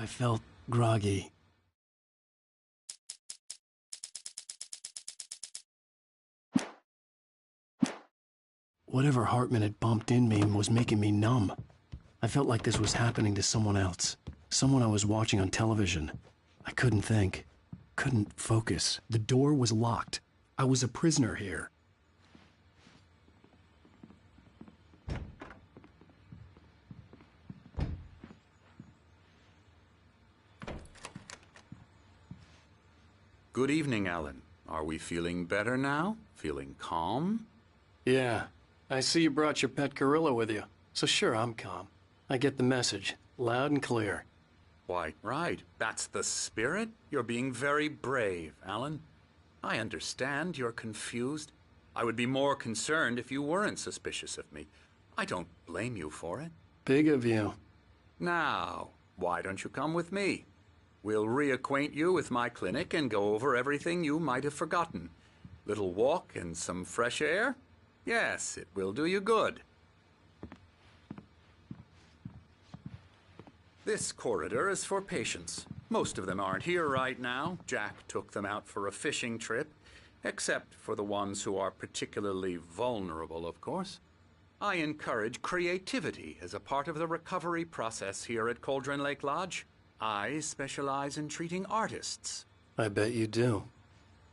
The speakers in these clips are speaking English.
I felt groggy. Whatever Hartman had bumped in me was making me numb. I felt like this was happening to someone else. Someone I was watching on television. I couldn't think. Couldn't focus. The door was locked. I was a prisoner here. Good evening, Alan. Are we feeling better now? Feeling calm? Yeah. I see you brought your pet gorilla with you. So sure, I'm calm. I get the message. Loud and clear. Why, right. That's the spirit. You're being very brave, Alan. I understand you're confused. I would be more concerned if you weren't suspicious of me. I don't blame you for it. Big of you. Now, why don't you come with me? We'll reacquaint you with my clinic and go over everything you might have forgotten. Little walk and some fresh air? Yes, it will do you good. This corridor is for patients. Most of them aren't here right now. Jack took them out for a fishing trip, except for the ones who are particularly vulnerable, of course. I encourage creativity as a part of the recovery process here at Cauldron Lake Lodge. I specialize in treating artists. I bet you do.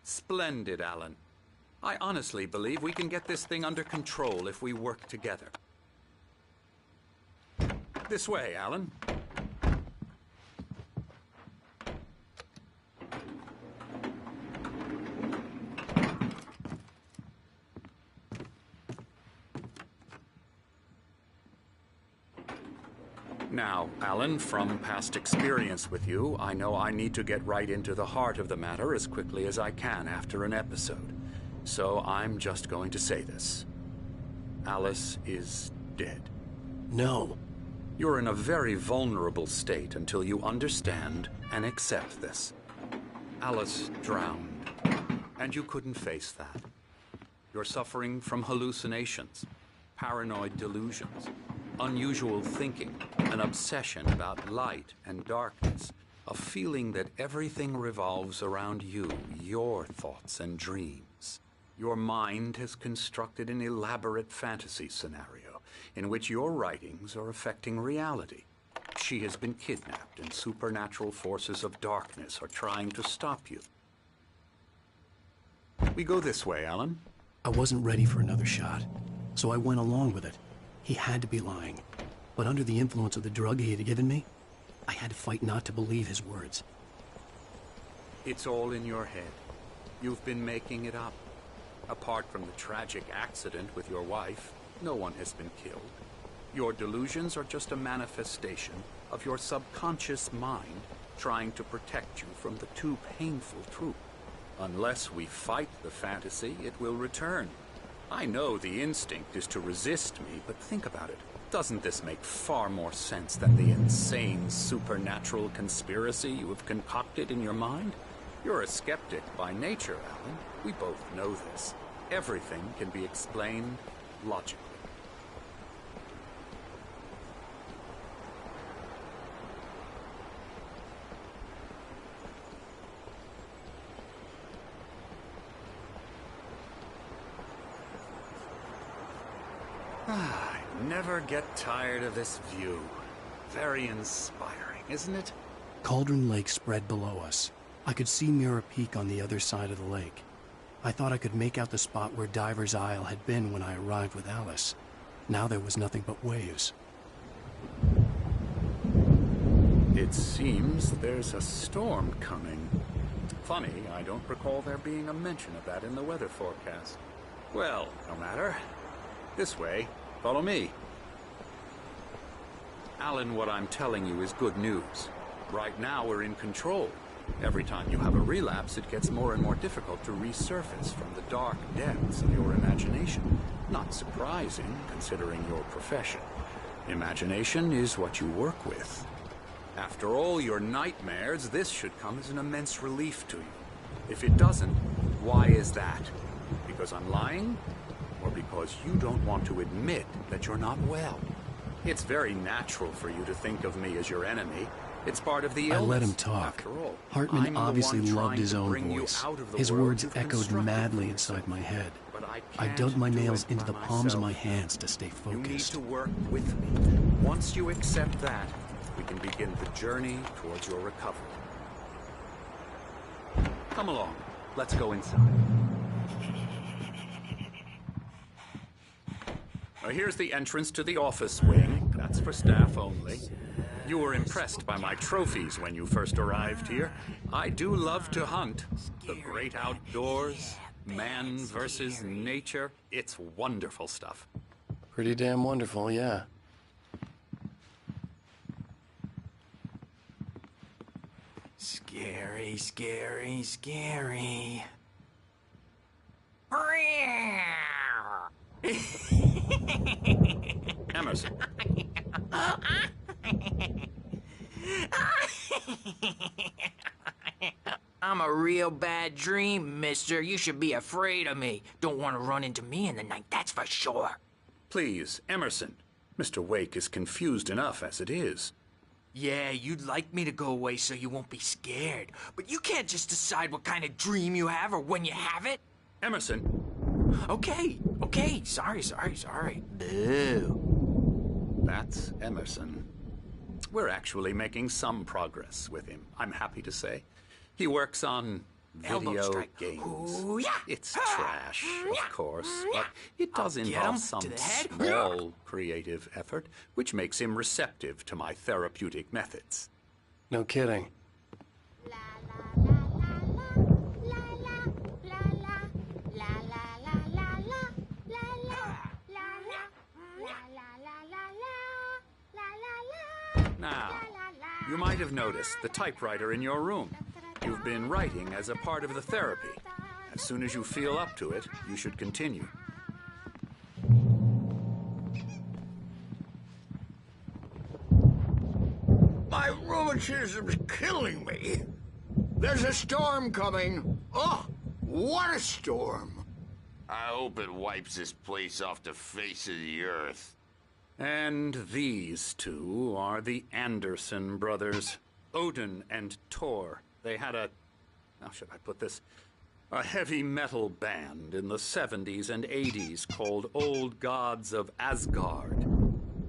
Splendid, Alan. I honestly believe we can get this thing under control if we work together. This way, Alan. Now, Alan, from past experience with you, I know I need to get right into the heart of the matter as quickly as I can after an episode. So I'm just going to say this. Alice is dead. No. You're in a very vulnerable state until you understand and accept this. Alice drowned, and you couldn't face that. You're suffering from hallucinations, paranoid delusions, unusual thinking, an obsession about light and darkness, a feeling that everything revolves around you, your thoughts and dreams. Your mind has constructed an elaborate fantasy scenario in which your writings are affecting reality. She has been kidnapped and supernatural forces of darkness are trying to stop you. We go this way, Alan. I wasn't ready for another shot, so I went along with it. He had to be lying. But under the influence of the drug he had given me, I had to fight not to believe his words. It's all in your head. You've been making it up. Apart from the tragic accident with your wife, no one has been killed. Your delusions are just a manifestation of your subconscious mind trying to protect you from the too painful truth. Unless we fight the fantasy, it will return. I know the instinct is to resist me, but think about it. Doesn't this make far more sense than the insane supernatural conspiracy you have concocted in your mind? You're a skeptic by nature, Alan. We both know this. Everything can be explained logically. never get tired of this view. Very inspiring, isn't it? Cauldron Lake spread below us. I could see Mirror Peak on the other side of the lake. I thought I could make out the spot where Diver's Isle had been when I arrived with Alice. Now there was nothing but waves. It seems there's a storm coming. Funny, I don't recall there being a mention of that in the weather forecast. Well, no matter. This way. Follow me. Alan, what I'm telling you is good news. Right now we're in control. Every time you have a relapse, it gets more and more difficult to resurface from the dark depths of your imagination. Not surprising, considering your profession. Imagination is what you work with. After all your nightmares, this should come as an immense relief to you. If it doesn't, why is that? Because I'm lying? Or because you don't want to admit that you're not well? It's very natural for you to think of me as your enemy. It's part of the illness. I let him talk. Hartman obviously loved his own voice. His words echoed madly inside my head. I dug my nails into the palms of my hands to stay focused. You need to work with me. Once you accept that, we can begin the journey towards your recovery. Come along. Let's go inside. Now, here's the entrance to the office wing. That's for staff only. You were impressed by my trophies when you first arrived here. I do love to hunt. The great outdoors, man versus nature. It's wonderful stuff. Pretty damn wonderful, yeah. Scary, scary, scary. Emerson. I'm a real bad dream, mister. You should be afraid of me. Don't want to run into me in the night, that's for sure. Please, Emerson. Mr. Wake is confused enough as it is. Yeah, you'd like me to go away so you won't be scared. But you can't just decide what kind of dream you have or when you have it. Emerson. Okay, sorry. Boo. That's Emerson. We're actually making some progress with him, I'm happy to say. He works on video games. Ooh, yeah. It's trash, of course, but it does involve some small creative effort, which makes him receptive to my therapeutic methods. No kidding. Now, you might have noticed the typewriter in your room. You've been writing as a part of the therapy. As soon as you feel up to it, you should continue. My rheumatism's killing me. There's a storm coming. Oh, what a storm. I hope it wipes this place off the face of the earth. And these two are the Anderson brothers, Odin and Thor. They had how should I put this? A heavy metal band in the 70s and 80s called Old Gods of Asgard.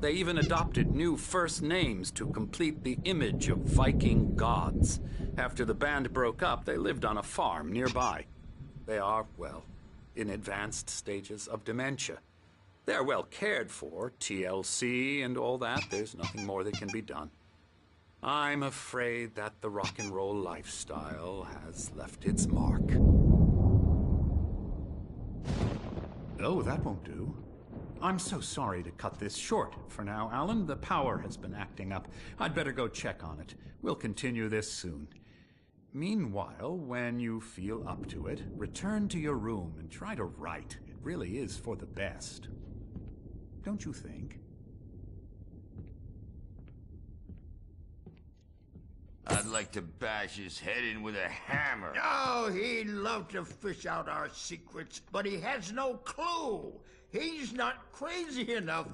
They even adopted new first names to complete the image of Viking gods. After the band broke up, they lived on a farm nearby. They are, well, in advanced stages of dementia. They're well cared for, TLC and all that. There's nothing more that can be done. I'm afraid that the rock and roll lifestyle has left its mark. Oh, that won't do. I'm so sorry to cut this short for now, Alan. The power has been acting up. I'd better go check on it. We'll continue this soon. Meanwhile, when you feel up to it, return to your room and try to write. It really is for the best. Don't you think? I'd like to bash his head in with a hammer. Oh, he'd love to fish out our secrets, but he has no clue. He's not crazy enough.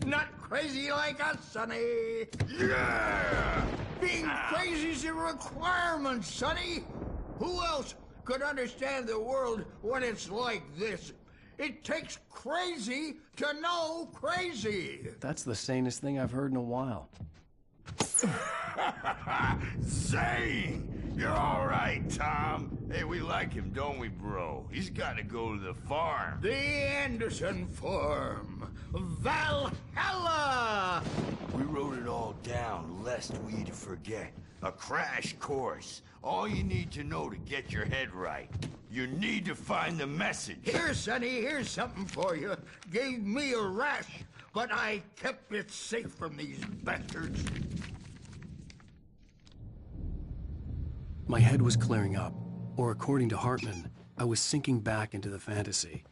Not crazy like us, Sonny. Yeah! Being crazy's a requirement, Sonny. Who else could understand the world when it's like this? It takes crazy to know crazy. That's the sanest thing I've heard in a while. Zane! You're all right, Tom. Hey, we like him, don't we, bro? He's got to go to the farm. The Anderson Farm. Valhalla! We wrote it all down, lest we forget. A crash course. All you need to know to get your head right. You need to find the message. Here, Sonny, here's something for you. Gave me a rash, but I kept it safe from these bastards. My head was clearing up, or according to Hartman, I was sinking back into the fantasy.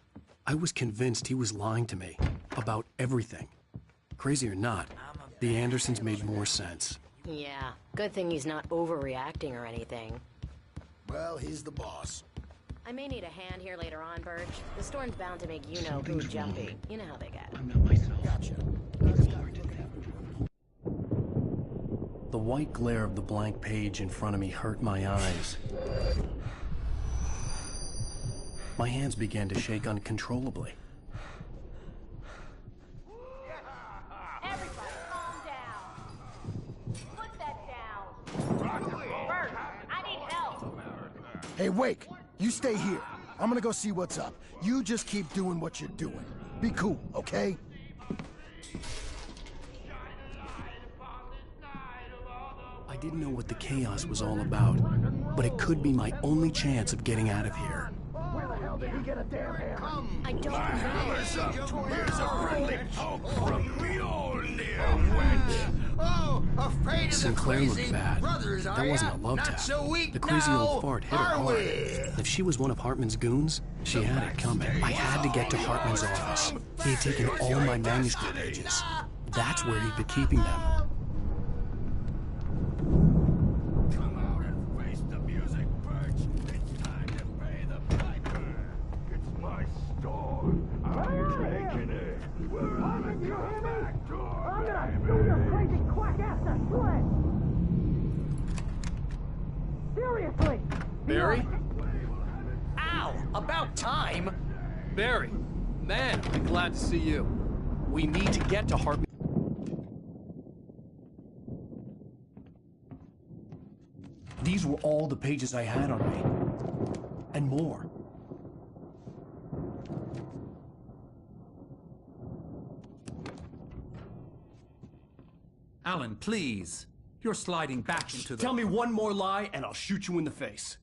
I was convinced he was lying to me about everything. Crazy or not, the Andersons made more sense. Yeah, good thing he's not overreacting or anything. Well, he's the boss. I may need a hand here later on, Birch. The storm's bound to make you-know-who jumpy. You know how they get. I'm not myself. Gotcha. The white glare of the blank page in front of me hurt my eyes. My hands began to shake uncontrollably. Everybody, calm down. Put that down. Birch, I need help. Hey, Wake, you stay here. I'm gonna go see what's up. You just keep doing what you're doing. Be cool, okay? I didn't know what the chaos was all about, but it could be my only chance of getting out of here. Where the hell did he get a damn hand? I don't know. Here's a friendly poke from Mjolnir, wench. Oh, afraid of Sinclair the looked crazy bad. brothers, That are wasn't ya? a love Not tap. so weak The crazy now, old fart hit her are hard. we? If she was one of Hartman's goons, she had it coming. I had to get to Hartman's office. He had taken all my manuscript pages. That's where he'd been keeping them. Come out and face the music, Birch. It's time to pay the piper. It's my store. I'm taking it. We're on your back door. I'm gonna Do your crazy quack ass to shreds! Seriously! Barry? Ow! About time! Barry, man, I'm glad to see you. We need to get to Hartman. These were all the pages I had on me. And more. Alan, please. You're sliding back into the... Tell me one more lie and I'll shoot you in the face.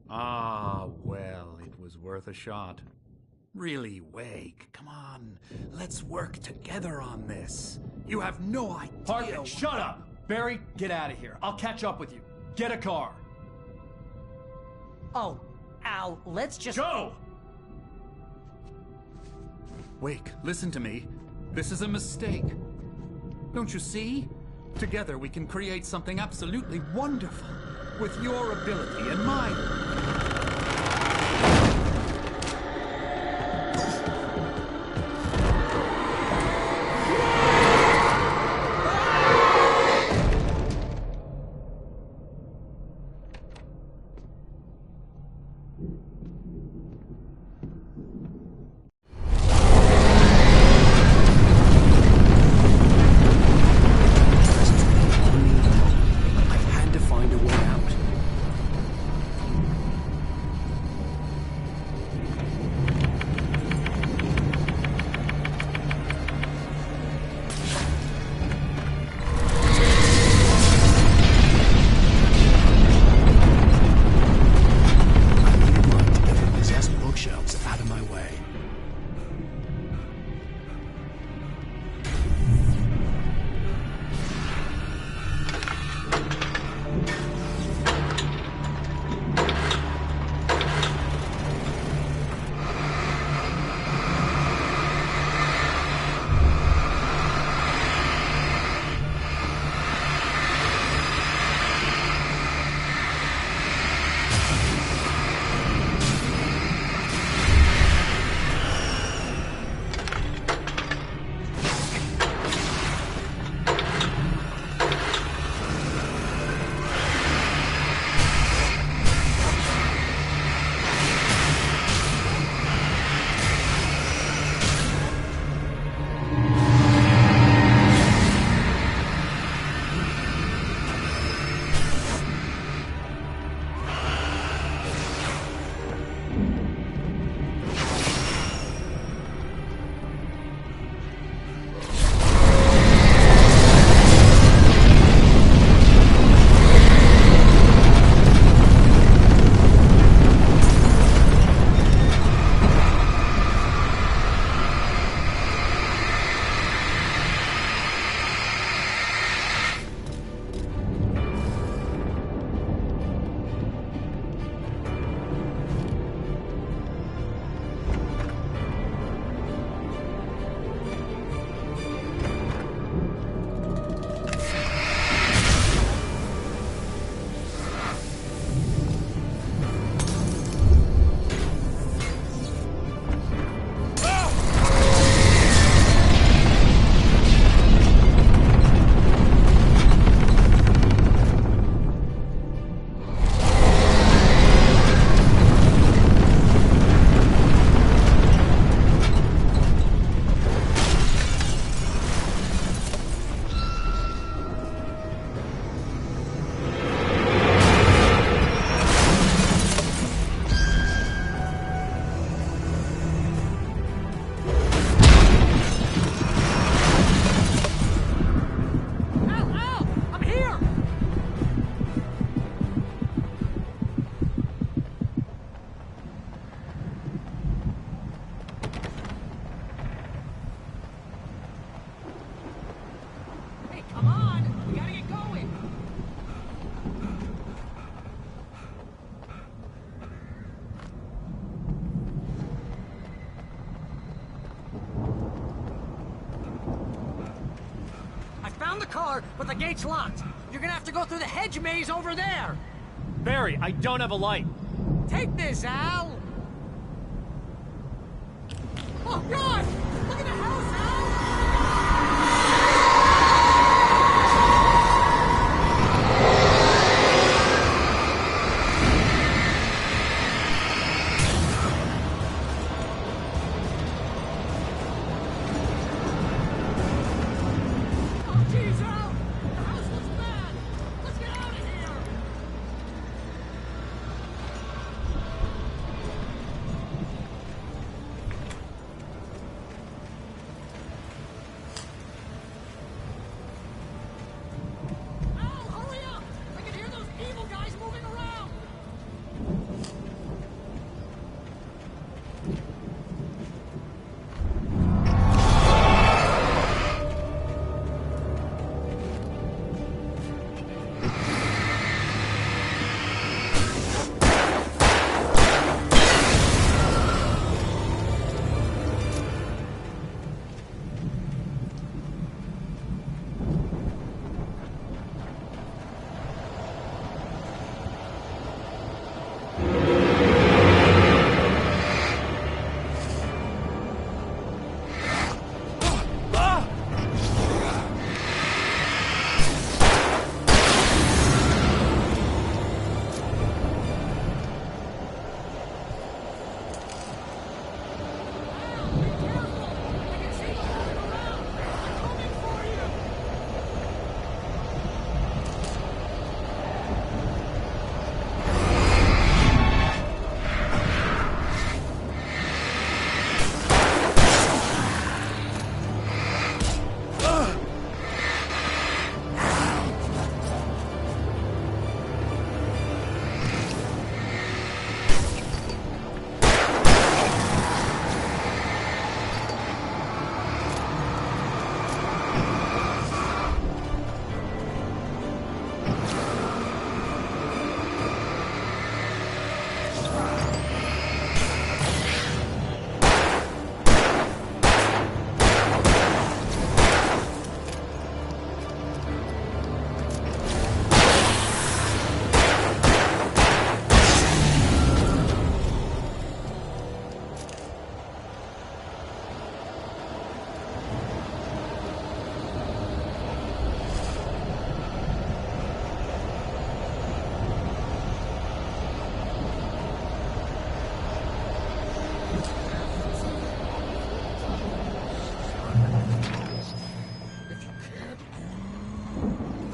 Ah, well, it was worth a shot. Really, Wake, come on. Let's work together on this. You have no idea... Hartman, shut up! Barry, get out of here. I'll catch up with you. Get a car. Oh, Al, let's just... Go! Wake, listen to me. This is a mistake. Don't you see? Together we can create something absolutely wonderful. With your ability and mine. I had to find a way out. car, but the gate's locked. You're gonna have to go through the hedge maze over there. Barry, I don't have a light. Take this, Al. Oh, God! Look at the house, Al! Oh, jeez, Al! The house looks bad! Let's get out of here! Al, hurry up! I can hear those evil guys moving around!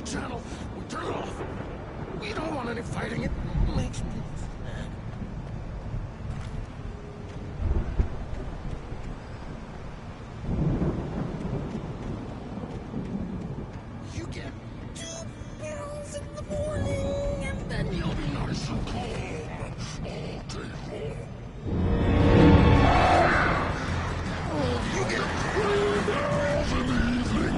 Channel, we turn it off. We don't want any fighting. It makes me mad. You get 2 pills in the morning, and then you'll be nice and calm all day long. Oh, you get 3 pills in the evening.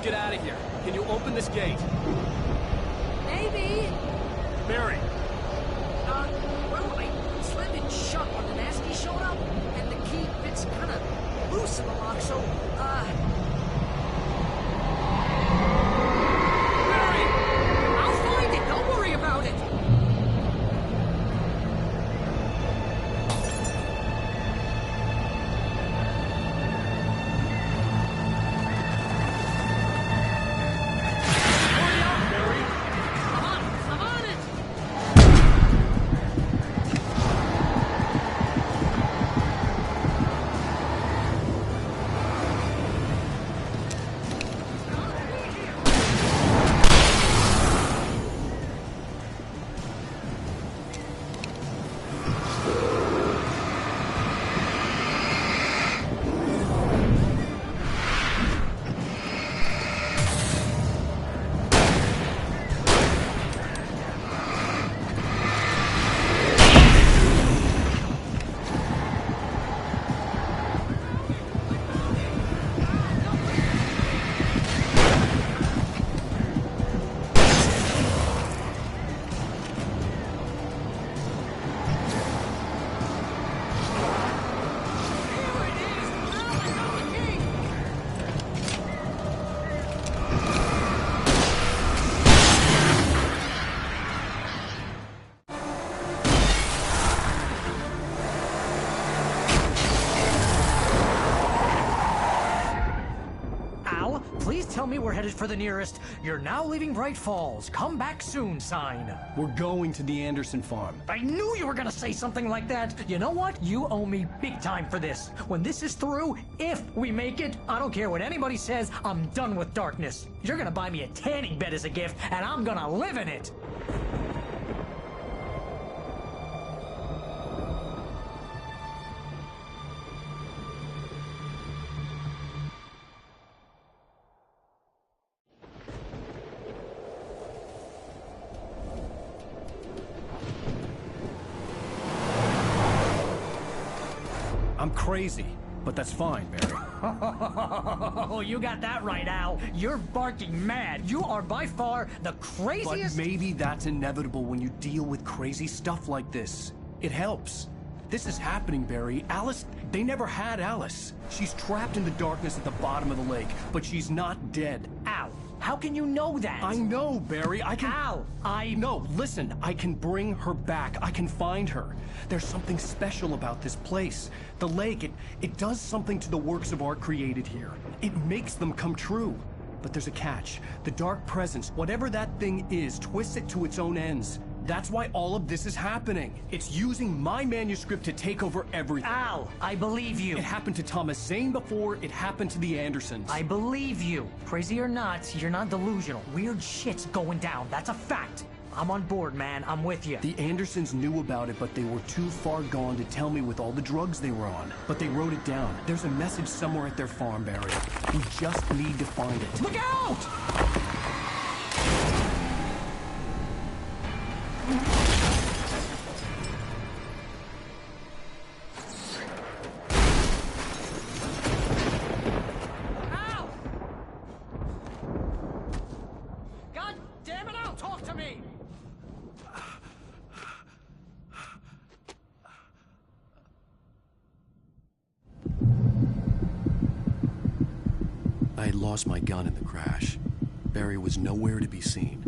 Let's get out of here. Can you open this gate? Maybe. Barry! Well, I slammed it shut when the nasty showed up, and the key fits kind of loose in the lock, so, Barry! I'll find it, don't worry about it! Please tell me we're headed for the nearest "You're now leaving Bright Falls. Come back soon" sign. We're going to the Anderson farm. I knew you were gonna say something like that. You know what? You owe me big time for this. When this is through, if we make it, I don't care what anybody says, I'm done with darkness. You're gonna buy me a tanning bed as a gift, and I'm gonna live in it. I'm crazy, but that's fine, Barry. Oh, you got that right, Al. You're barking mad. You are by far the But craziest... maybe that's inevitable when you deal with crazy stuff like this. It helps. This is happening, Barry. Alice, they never had Alice. She's trapped in the darkness at the bottom of the lake, but she's not dead. Al, how can you know that? I know, Barry. I can... Al, No, listen. I can bring her back. I can find her. There's something special about this place. The lake, it does something to the works of art created here. It makes them come true. But there's a catch. The dark presence, whatever that thing is, twists it to its own ends. That's why all of this is happening. It's using my manuscript to take over everything. Al, I believe you. It happened to Thomas Zane before, it happened to the Andersons. I believe you. Crazy or not, you're not delusional. Weird shit's going down. That's a fact. I'm on board, man. I'm with you. The Andersons knew about it, but they were too far gone to tell me with all the drugs they were on. But they wrote it down. There's a message somewhere at their farm, Barry. We just need to find it. Look out! Al! God damn it, Al, talk to me! I had lost my gun in the crash. Barry was nowhere to be seen.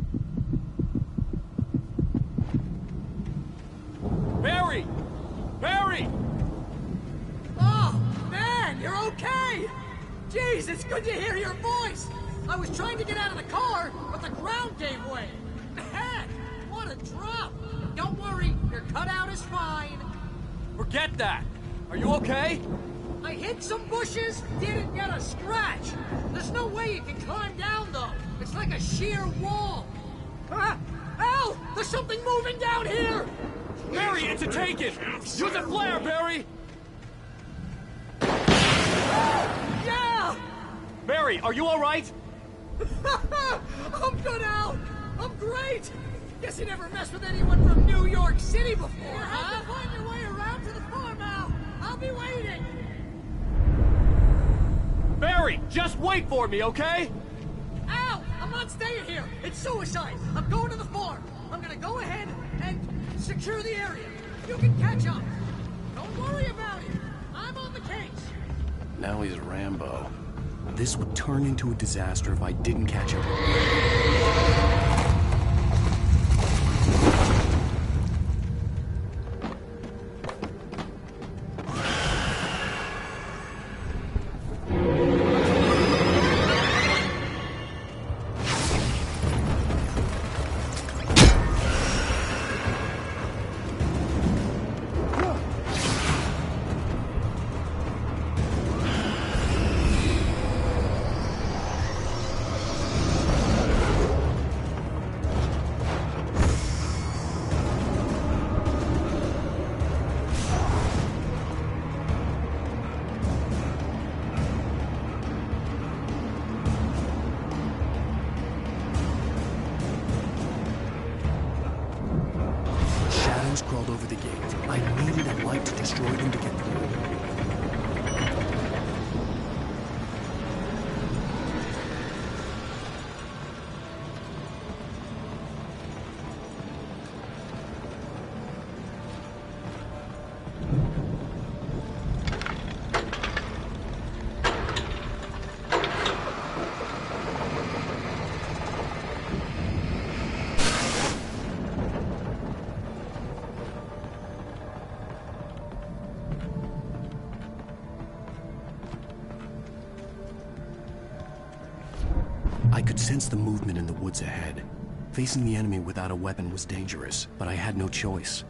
Barry! Barry! Oh, man, you're okay! Jeez, it's good to hear your voice! I was trying to get out of the car, but the ground gave way. Man, what a drop! Don't worry, your cutout is fine. Forget that! Are you okay? I hit some bushes, didn't get a scratch. There's no way you can climb down, though. It's like a sheer wall. Ah! Al! There's something moving down here! Barry, it's a take-it! Use a flare, Barry! Yeah! Barry, are you alright? I'm good, Al! I'm great! Guess you never messed with anyone from New York City before, huh? You have to find your way around to the farm, Al! I'll be waiting! Barry, just wait for me, okay? not staying here! It's suicide! I'm going to the farm! I'm gonna go ahead and secure the area. You can catch up. Don't worry about it. I'm on the case. Now he's Rambo. This would turn into a disaster if I didn't catch up. Crawled over the gate. I needed a light to destroy them to get through. I could sense the movement in the woods ahead. Facing the enemy without a weapon was dangerous, but I had no choice.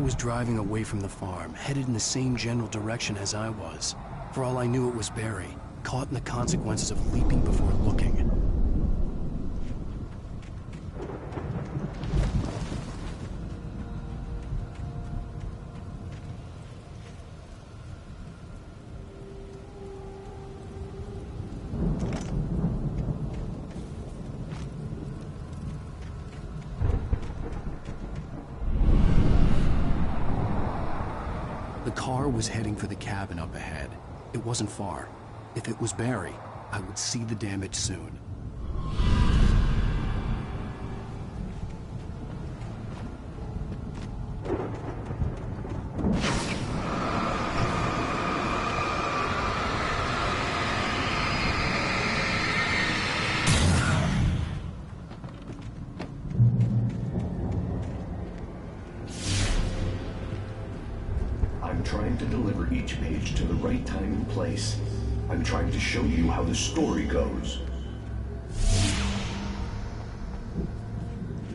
Was driving away from the farm, headed in the same general direction as I was. For all I knew, it was Barry, caught in the consequences of leaping before looking. The car was heading for the cabin up ahead. It wasn't far. If it was Barry, I would see the damage soon. I'm trying to deliver each page to the right time and place. I'm trying to show you how the story goes.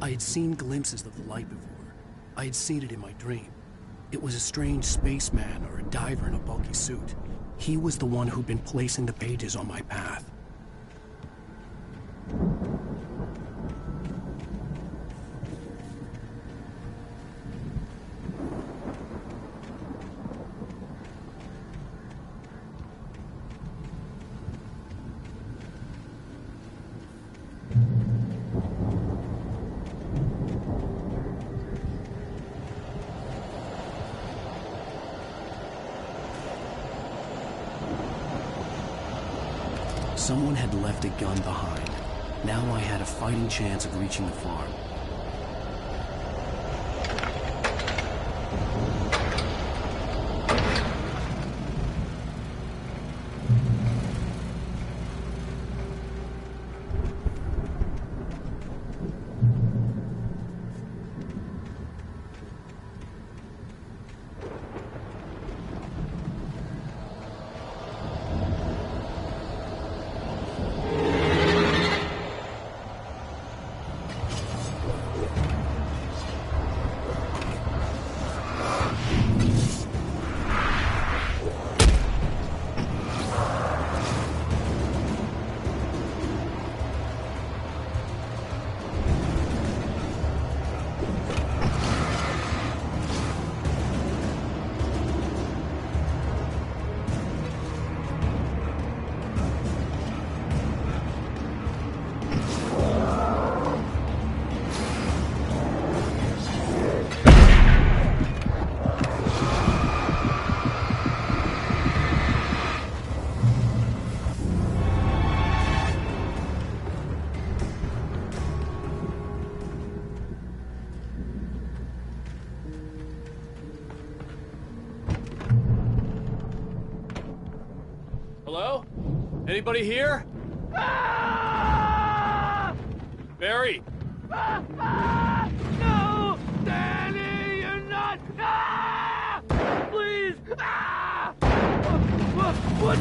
I had seen glimpses of the light before. I had seen it in my dream. It was a strange spaceman or a diver in a bulky suit. He was the one who'd been placing the pages on my path. Someone had left a gun behind. Now I had a fighting chance of reaching the farm. Hello? Anybody here? Barry! No! Danny, you're not! Please! What?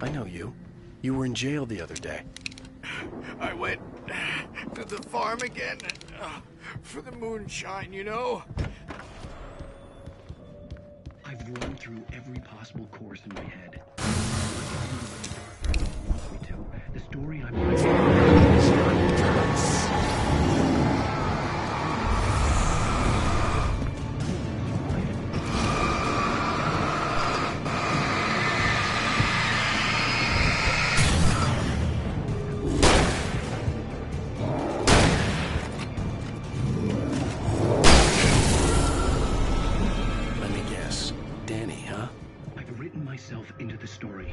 I know you. You were in jail the other day. I went to the farm again for the moonshine, you know? I've run through every possible course in my head. The story I'm Let me guess. Danny, huh? I've written myself into the story.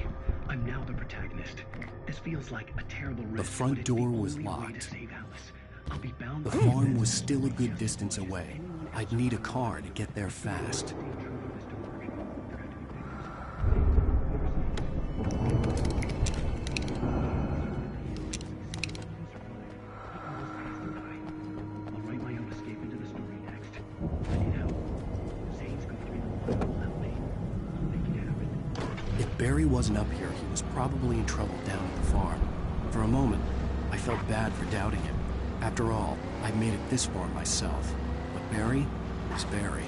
I'm now the protagonist. This feels like a terrible risk. The front but it's door the was only way locked. to save Alice. I'll be bound The by farm was still a good distance away. I'd need a car to get there fast. I'll write my own escape into the story next. I need help. Zane's going to be the one who will help me. I'll make it happen. If Barry wasn't up here, he was probably in trouble down at the farm. For a moment, I felt bad for doubting him. After all, I'd made it this far myself. But Barry was Barry.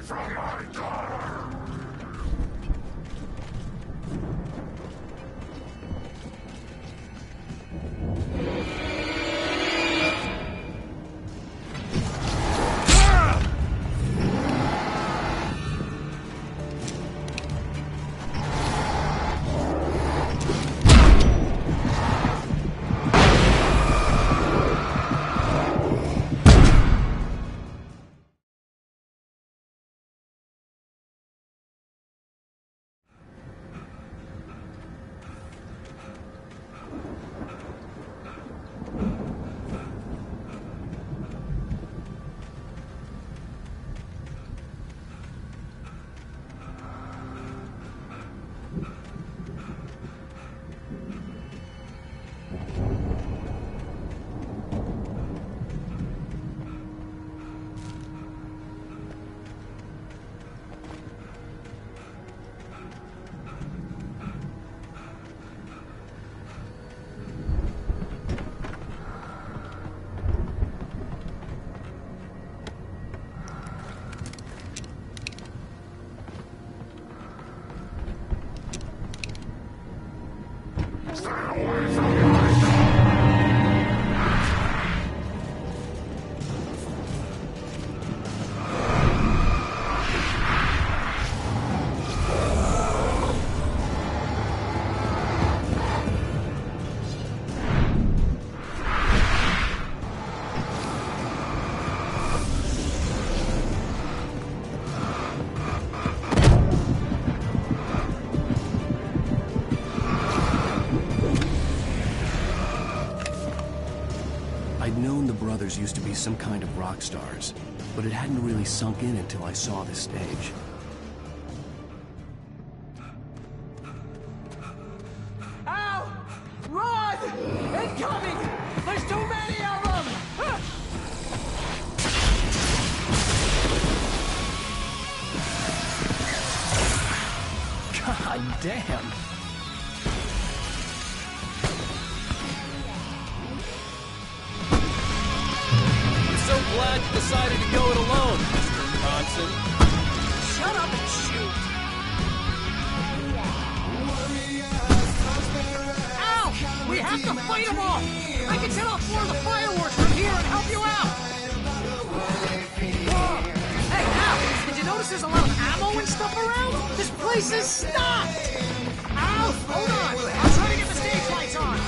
from my daughter! I'd known the brothers used to be some kind of rock stars, but it hadn't really sunk in until I saw this stage. Ow! Run! Incoming! There's too many of them! God damn! So glad you decided to go it alone, Mr. Johnson. Shut up and shoot! Ow! We have to fight them all! I can set off more of the fireworks from here and help you out! Hey, Al! Did you notice there's a lot of ammo and stuff around? This place is stocked! Al, hold on! I'll try to get the stage lights on!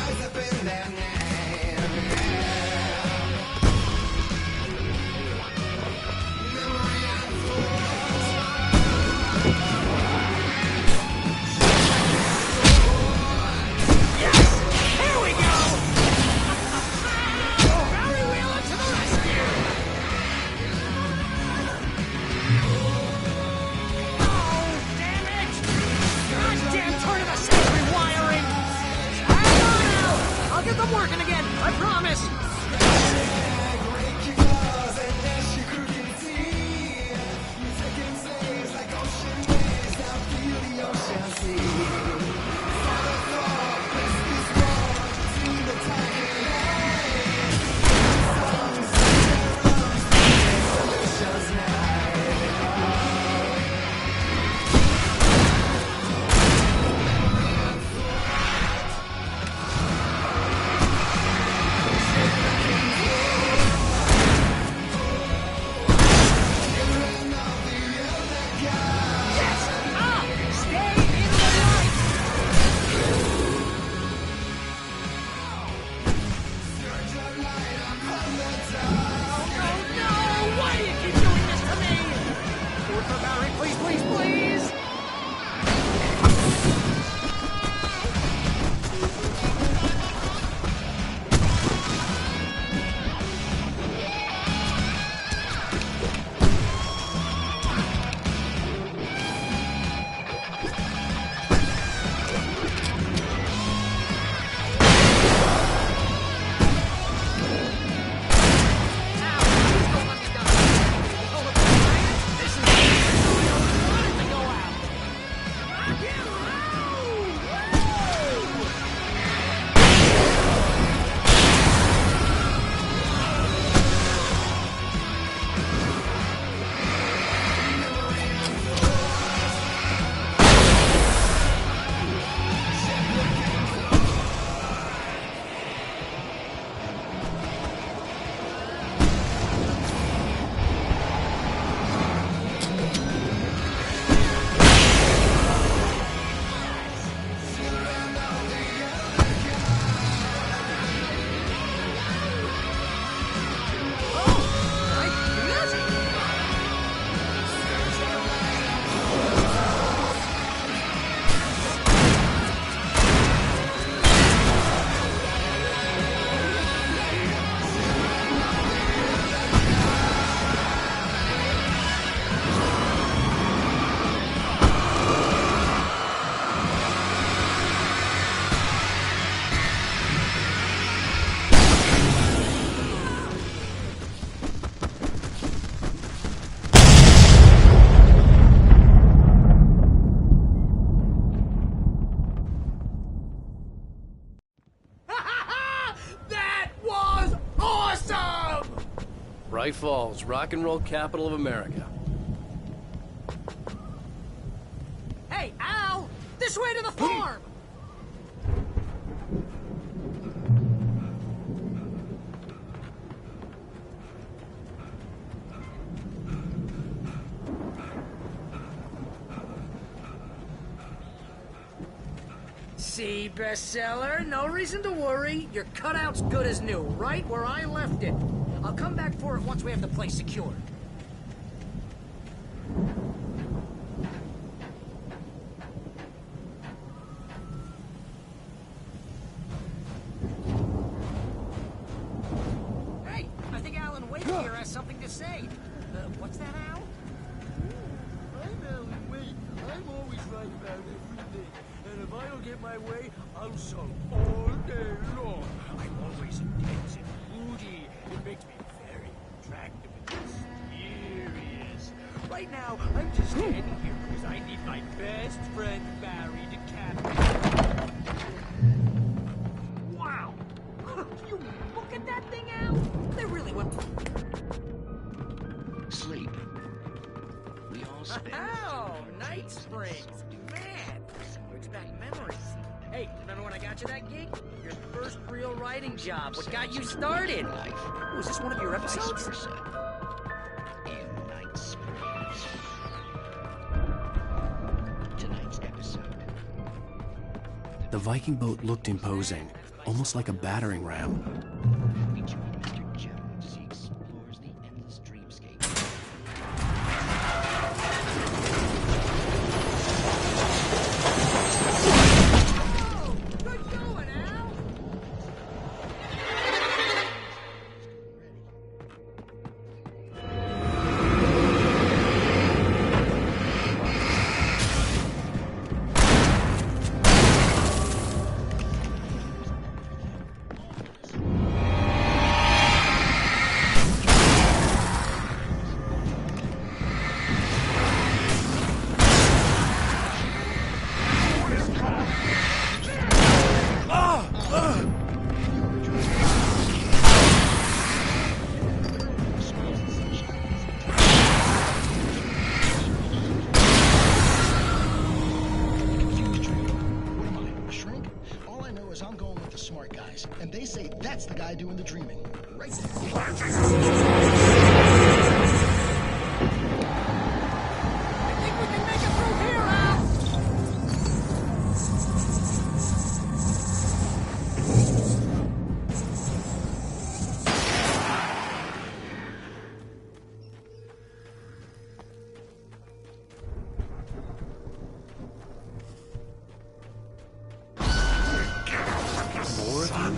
I'm working again, I promise! Yes! Ah! Stay in the line! Bright Falls, rock and roll capital of America. Hey, Al! This way to the farm! See, bestseller, no reason to worry. Your cutout's good as new, right where I left it. I'll come back for it once we have the place secured. Hey, I think Alan Wake here has something to say. What's that, Al? I'm Alan Wake. I'm always right about everything. And if I don't get my way, I'll sulk all day long. I'm always intense and moody. It makes me very attractive and mysterious. Right now, I'm just standing here because I need my best friend Barry to capture. Wow! You look at that thing, Al! They really went... Sleep. We all spend... Oh, Night Springs! Man! Brings back memories. Hey, remember when I got you that gig? Your first real writing job. What got you started? Was this one of your episodes? In Night Springs. Tonight's episode. The Viking boat looked imposing, almost like a battering ram. We join Mr. Jones as he explores the endless dreamscape. Good going, Al! What am I, a shrink? All I know is I'm going with the smart guys, and they say that's the guy doing the dreaming. Right there. I think we can make it through here, Al! More of you?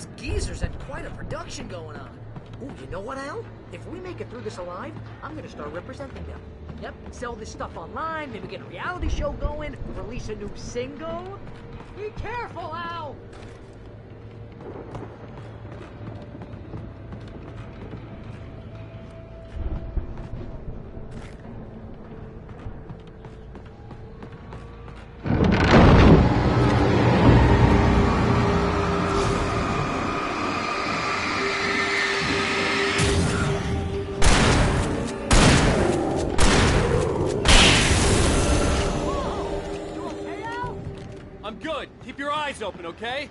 Those geezers had quite a production going on. Ooh, you know what, Al? If we make it through this alive, I'm gonna start representing them. Yep, sell this stuff online, maybe get a reality show going, release a new single. Be careful, Al! I'm good. Keep your eyes open, okay?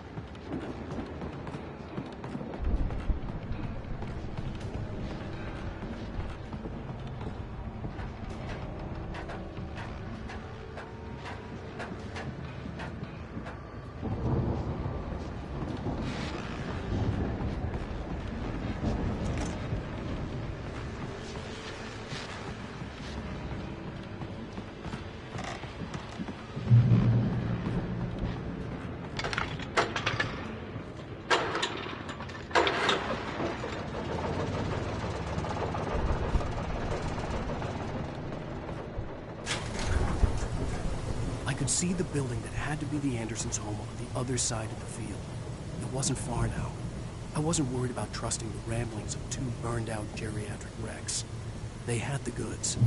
I could see the building that had to be the Andersons' home on the other side of the field. It wasn't far now. I wasn't worried about trusting the ramblings of two burned-out geriatric wrecks. They had the goods.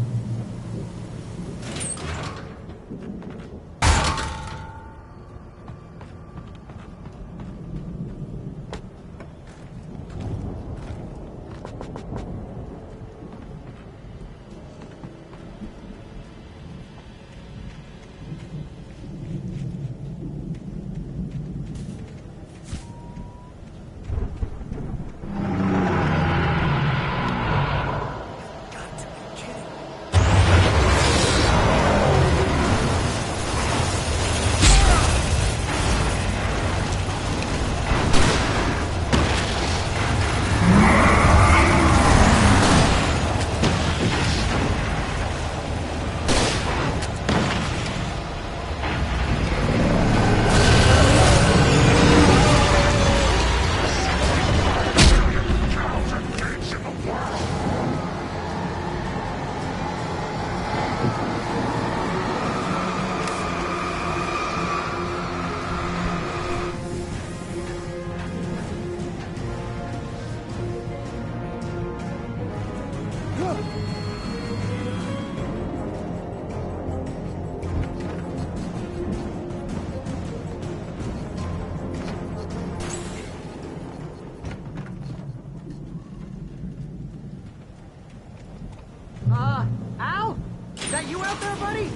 Al? Is that you out there, buddy?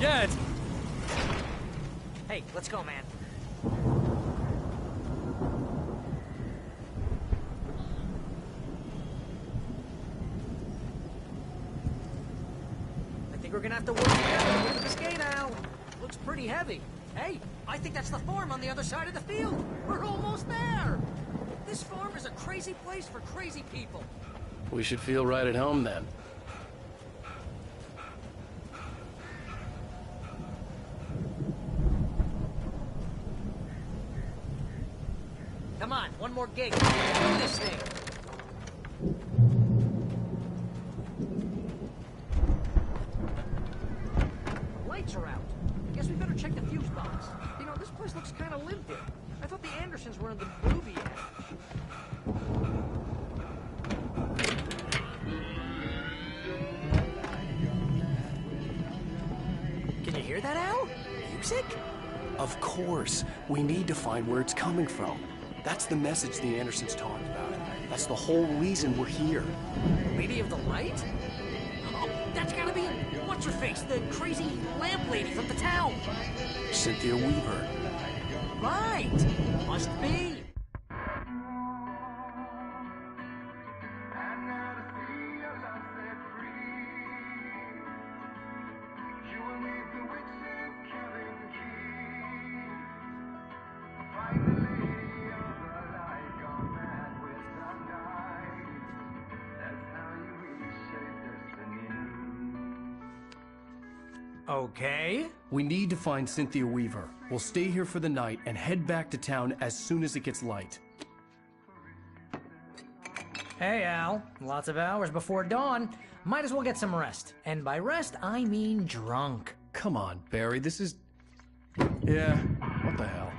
Yeah, it's... Hey, let's go, man. I think we're gonna have to work together to open this gate, Al. Looks pretty heavy. Hey, I think that's the farm on the other side of the field. We're almost there. This farm is a crazy place for crazy people. We should feel right at home then. Come on, one more gate. Let's do this thing. The lights are out. I guess we better check the fuse box. You know, this place looks kind of lived in. I thought the Andersons were in the movie yet. Can you hear that, Al? Music? Of course. We need to find where it's coming from. That's the message the Andersons talked about. That's the whole reason we're here. Lady of the Light? Oh, that's gotta be what's-her-face, the crazy lamp lady from the town. Cynthia Weaver. Right. Must be. Okay. We need to find Cynthia Weaver. We'll stay here for the night and head back to town as soon as it gets light. Hey, Al. Lots of hours before dawn. Might as well get some rest. And by rest, I mean drunk. Come on, Barry, this is... Yeah, what the hell?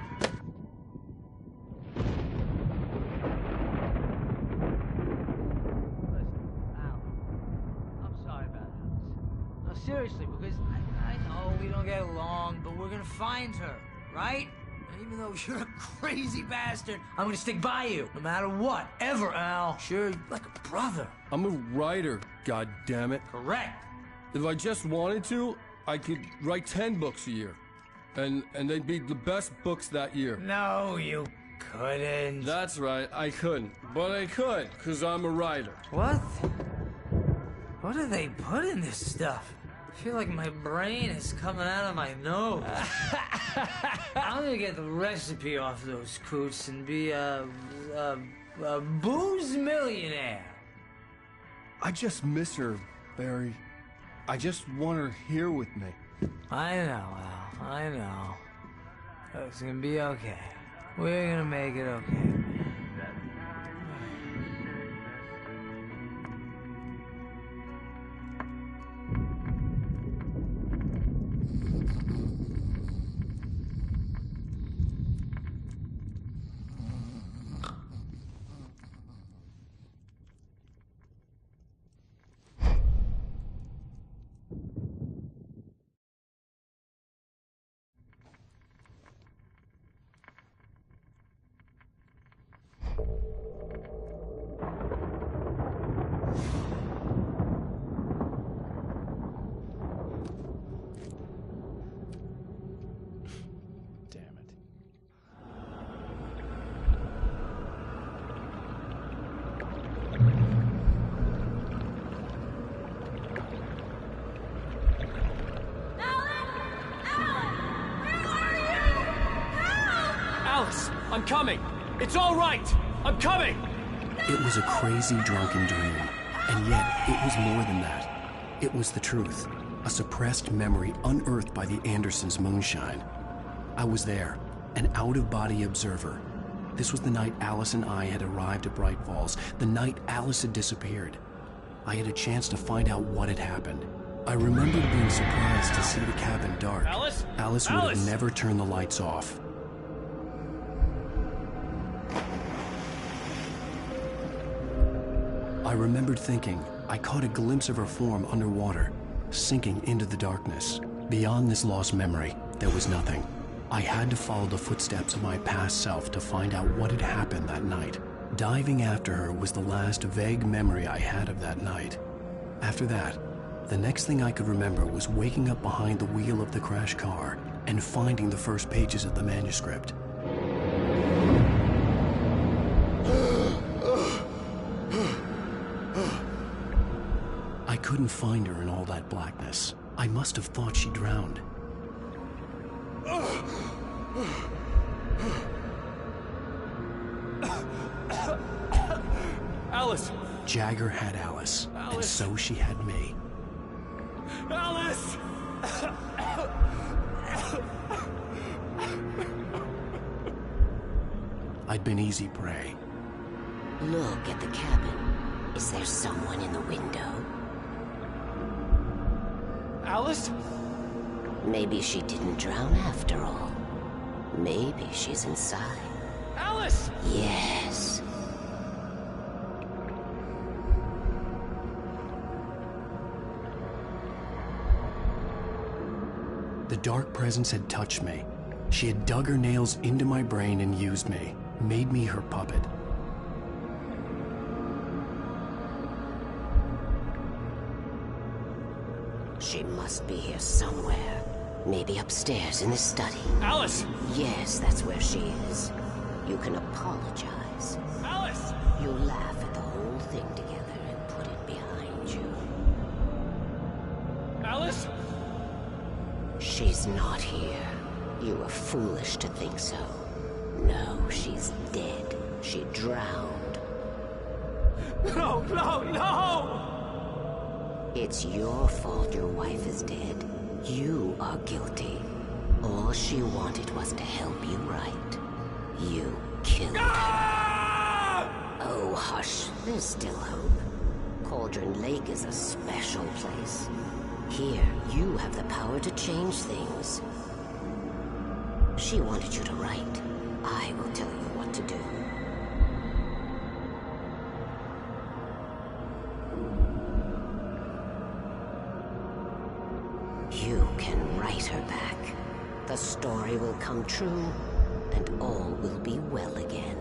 I'm sorry about Alice. No, seriously, because I know we don't get along, but we're gonna find her, right? And even though you're a crazy bastard, I'm gonna stick by you, no matter what, ever, Al. Sure, you're like a brother. I'm a writer, goddammit. Correct. If I just wanted to, I could write 10 books a year. And they'd be the best books that year. No, you couldn't. That's right, I couldn't. But I could, because I'm a writer. What? What do they put in this stuff? I feel like my brain is coming out of my nose. I'm gonna get the recipe off those coots and be a booze millionaire. I just miss her, Barry. I just want her here with me. I know, Al. I know. It's gonna be okay. We're gonna make it okay. I'm coming! It's all right! I'm coming! It was a crazy, drunken dream. And yet, it was more than that. It was the truth. A suppressed memory unearthed by the Andersons' moonshine. I was there, an out-of-body observer. This was the night Alice and I had arrived at Bright Falls, the night Alice had disappeared. I had a chance to find out what had happened. I remembered being surprised to see the cabin dark. Alice? Alice would have never turned the lights off. I remembered thinking I caught a glimpse of her form underwater, sinking into the darkness. Beyond this lost memory, there was nothing. I had to follow the footsteps of my past self to find out what had happened that night. Diving after her was the last vague memory I had of that night. After that, the next thing I could remember was waking up behind the wheel of the crashed car and finding the first pages of the manuscript. I couldn't find her in all that blackness. I must have thought she drowned. Alice! Jagger had Alice, and so she had me. Alice! I'd been easy prey. Look at the cabin. Is there someone in the window? Alice? Maybe she didn't drown after all. Maybe she's inside. Alice! Yes. The dark presence had touched me. She had dug her nails into my brain and used me, made me her puppet. She must be here somewhere. Maybe upstairs in the study. Alice! Yes, that's where she is. You can apologize. Alice! You laugh at the whole thing together and put it behind you. Alice? She's not here. You were foolish to think so. No, she's dead. She drowned. No, no, no! It's your fault your wife is dead. You are guilty. All she wanted was to help you right. You killed her. Oh, hush. There's still hope. Cauldron Lake is a special place. Here, you have the power to change things. She wanted you to write. I will tell you what to do. You can write her back. The story will come true, and all will be well again.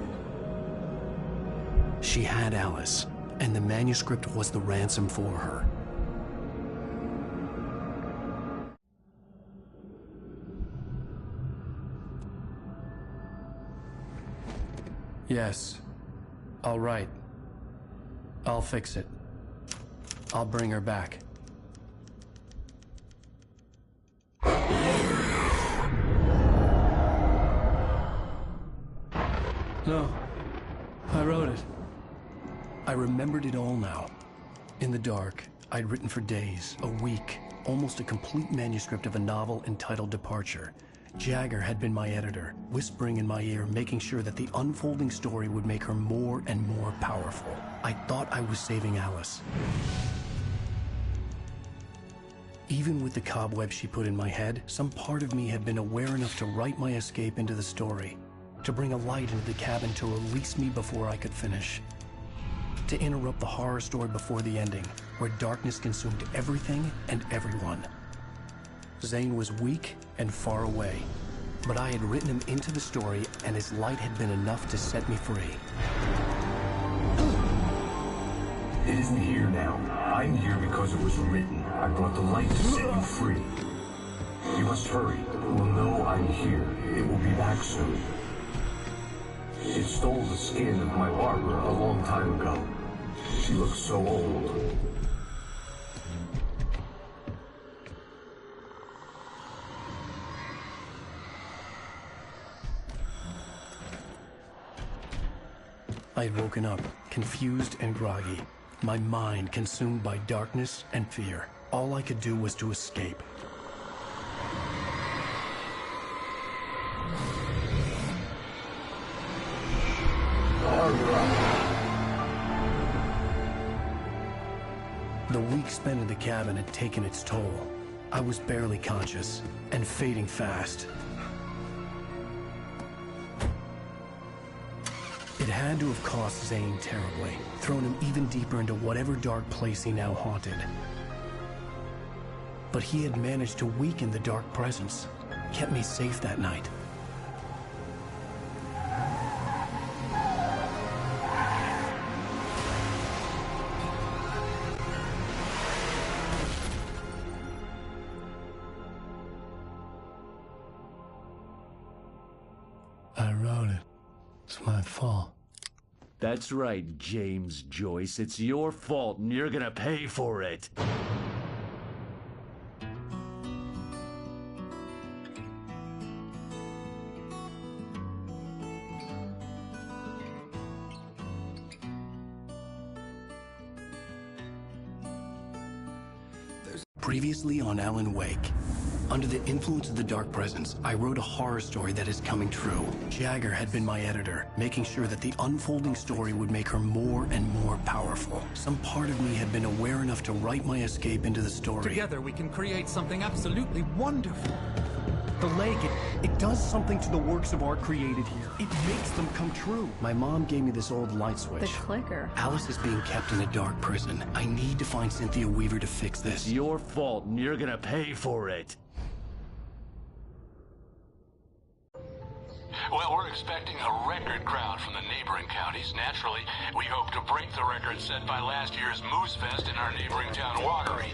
She had Alice, and the manuscript was the ransom for her. Yes. All right. I'll fix it. I'll bring her back. No. I wrote it. I remembered it all now. In the dark, I'd written for days, a week, almost a complete manuscript of a novel entitled Departure. Jagger had been my editor, whispering in my ear, making sure that the unfolding story would make her more and more powerful. I thought I was saving Alice. Even with the cobwebs she put in my head, some part of me had been aware enough to write my escape into the story, to bring a light into the cabin to release me before I could finish, to interrupt the horror story before the ending, where darkness consumed everything and everyone. Zane was weak and far away, but I had written him into the story, and his light had been enough to set me free. It isn't here now. I'm here because it was written. I brought the light to set you free. You must hurry. It will know I'm here. It will be back soon. It stole the skin of my barber a long time ago. She looks so old. I had woken up, confused and groggy, my mind consumed by darkness and fear. All I could do was to escape. The week spent in the cabin had taken its toll. I was barely conscious, and fading fast. It had to have cost Zane terribly, thrown him even deeper into whatever dark place he now haunted. But he had managed to weaken the dark presence, kept me safe that night. I wrote it. It's my fault. That's right, James Joyce. It's your fault, and you're gonna pay for it. Previously on Alan Wake. Under the influence of the dark presence, I wrote a horror story that is coming true. Jagger had been my editor, making sure that the unfolding story would make her more and more powerful. Some part of me had been aware enough to write my escape into the story. Together we can create something absolutely wonderful. The lake, it does something to the works of art created here. It makes them come true. My mom gave me this old light switch. The clicker. Alice is being kept in a dark prison. I need to find Cynthia Weaver to fix this. It's your fault, and you're gonna pay for it. Well, we're expecting a record crowd from the neighboring counties. Naturally, we hope to break the record set by last year's Moose Fest in our neighboring town, Watery.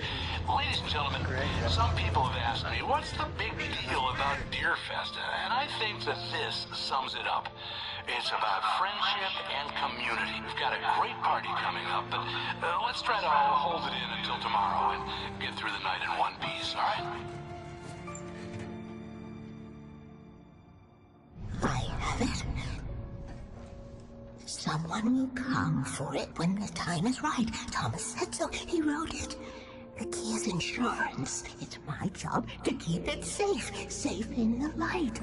Ladies and gentlemen, some people have asked me, what's the big deal about Deer Fest? And I think that this sums it up. It's about friendship and community. We've got a great party coming up, but let's try to hold it in until tomorrow and get through the night in one piece, all right? I have it. Someone will come for it when the time is right. Thomas said so. He wrote it. The key is insurance. It's my job to keep it safe. Safe in the light.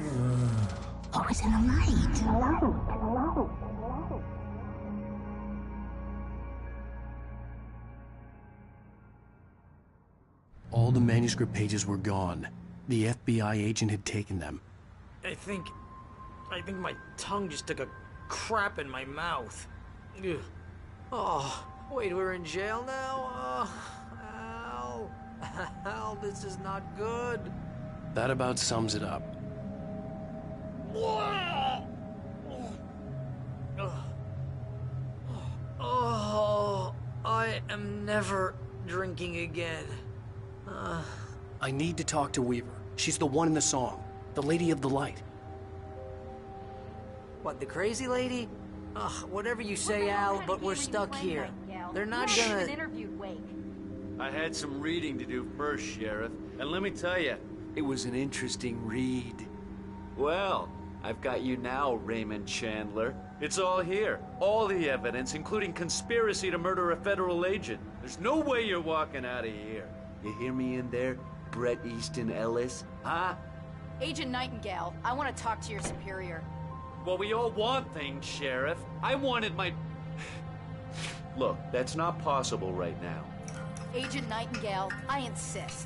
Always in the light. All the manuscript pages were gone. The FBI agent had taken them. I think my tongue just took a crap in my mouth. Ugh. Oh, wait, we're in jail now? Al. Al, this is not good. That about sums it up. Oh, I am never drinking again. I need to talk to Weaver. She's the one in the song. The Lady of the Light. What, the crazy lady? Ugh, whatever you say, Al, but we're stuck here. They're not gonna... interviewed Wake. I had some reading to do first, Sheriff. And let me tell you, it was an interesting read. Well, I've got you now, Raymond Chandler. It's all here. All the evidence, including conspiracy to murder a federal agent. There's no way you're walking out of here. You hear me in there, Bret Easton Ellis? Huh? Agent Nightingale, I want to talk to your superior. Well, we all want things, Sheriff. I wanted my... Look, that's not possible right now. Agent Nightingale, I insist.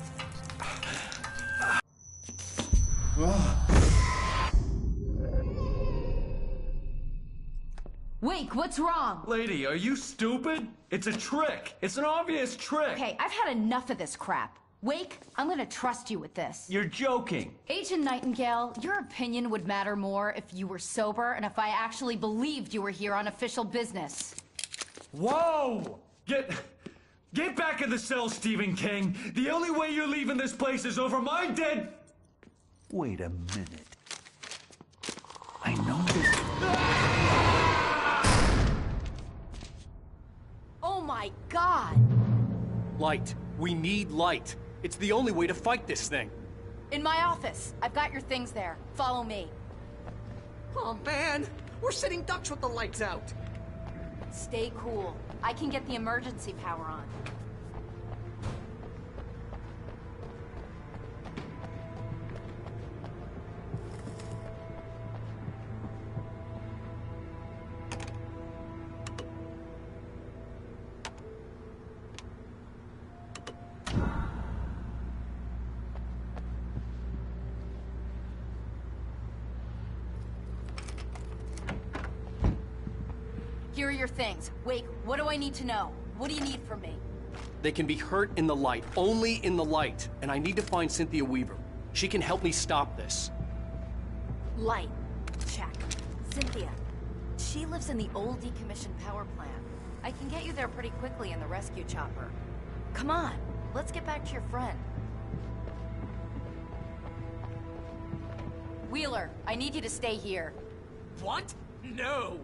Wake, what's wrong? Lady, are you stupid? It's a trick. It's an obvious trick. Okay, I've had enough of this crap. Wake, I'm gonna trust you with this. You're joking. Agent Nightingale, your opinion would matter more if you were sober and if I actually believed you were here on official business. Whoa! Get back in the cell, Stephen King. The only way you're leaving this place is over my dead... Wait a minute. I know this... Oh my God! Light. We need light. It's the only way to fight this thing. In my office. I've got your things there. Follow me. Oh man, we're sitting ducks with the lights out. Stay cool. I can get the emergency power on. Here are your things. Wake, what do I need to know? What do you need from me? They can be hurt in the light, only in the light. And I need to find Cynthia Weaver. She can help me stop this. Light. Check. Cynthia. She lives in the old decommissioned power plant. I can get you there pretty quickly in the rescue chopper. Come on, let's get back to your friend. Wheeler, I need you to stay here. What? No!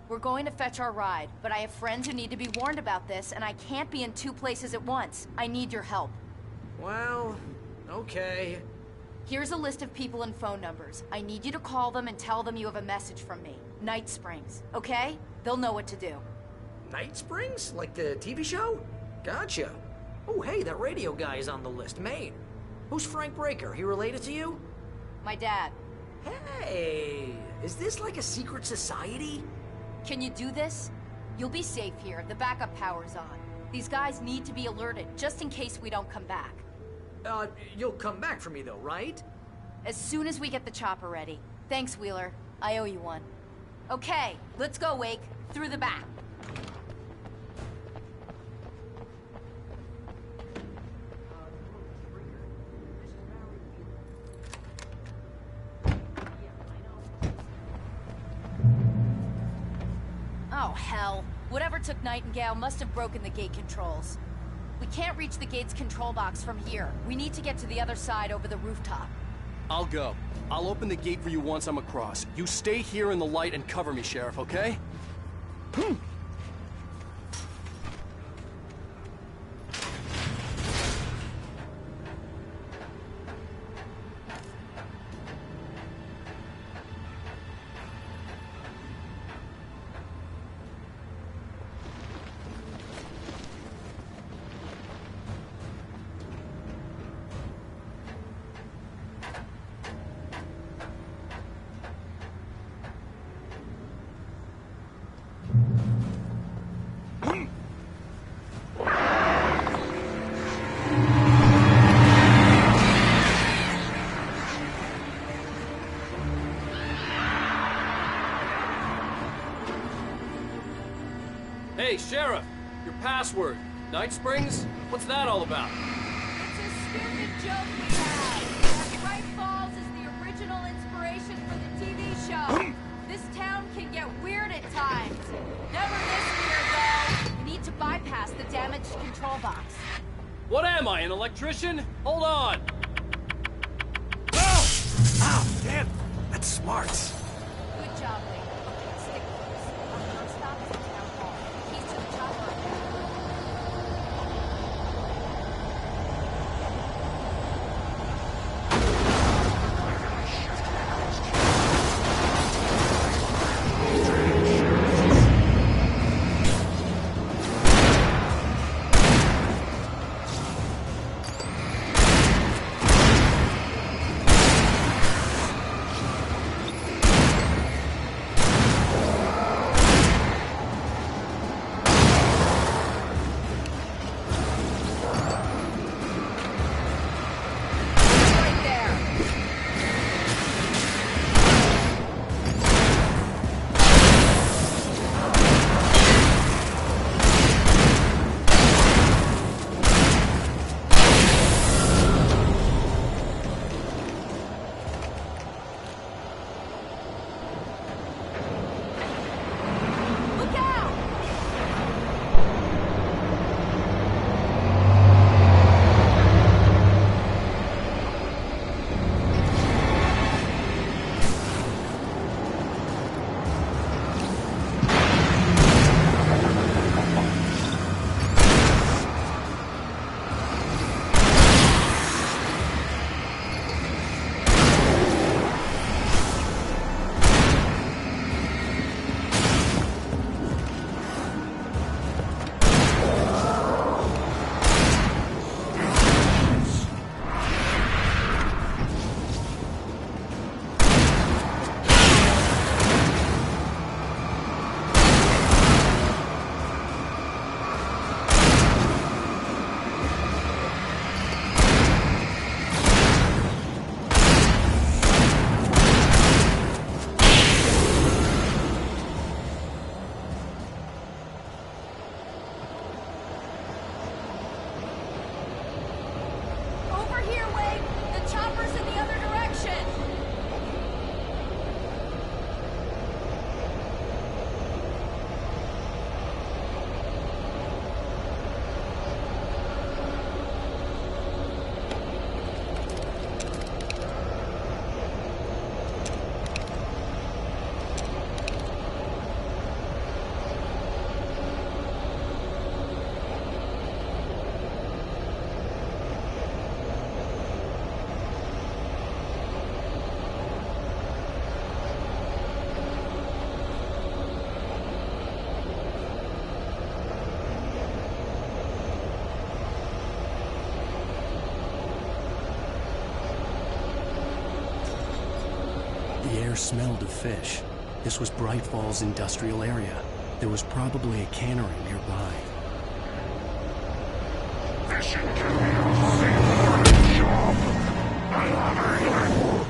We're going to fetch our ride, but I have friends who need to be warned about this, and I can't be in two places at once. I need your help. Well, okay. Here's a list of people and phone numbers. I need you to call them and tell them you have a message from me. Night Springs, okay? They'll know what to do. Night Springs? Like the TV show? Gotcha. Oh, hey, that radio guy is on the list, Maine. Who's Frank Breaker? He related to you? My dad. Hey, is this like a secret society? Can you do this? You'll be safe here. The backup power's on. These guys need to be alerted, just in case we don't come back. You'll come back for me though, right? As soon as we get the chopper ready. Thanks, Wheeler. I owe you one. Okay, let's go, Wake. Through the back. Oh, hell. Whatever took Nightingale must have broken the gate controls. We can't reach the gate's control box from here. We need to get to the other side over the rooftop. I'll go. I'll open the gate for you once I'm across. You stay here in the light and cover me, Sheriff, okay? Hey, Sheriff! Your password. Night Springs? What's that all about? It's a stupid joke we had. That Bright Falls is the original inspiration for the TV show. This town can get weird at times. Never this weird, though. We need to bypass the damaged control box. What am I, an electrician? Hold on! Ow, damn! That's smart. Good job, Lee. Okay, stick close. Our first stop is the town hall. Keys to the chopper. The air smelled of fish. This was Bright Falls industrial area. There was probably a cannery nearby. Fishing can be a single job. I love it.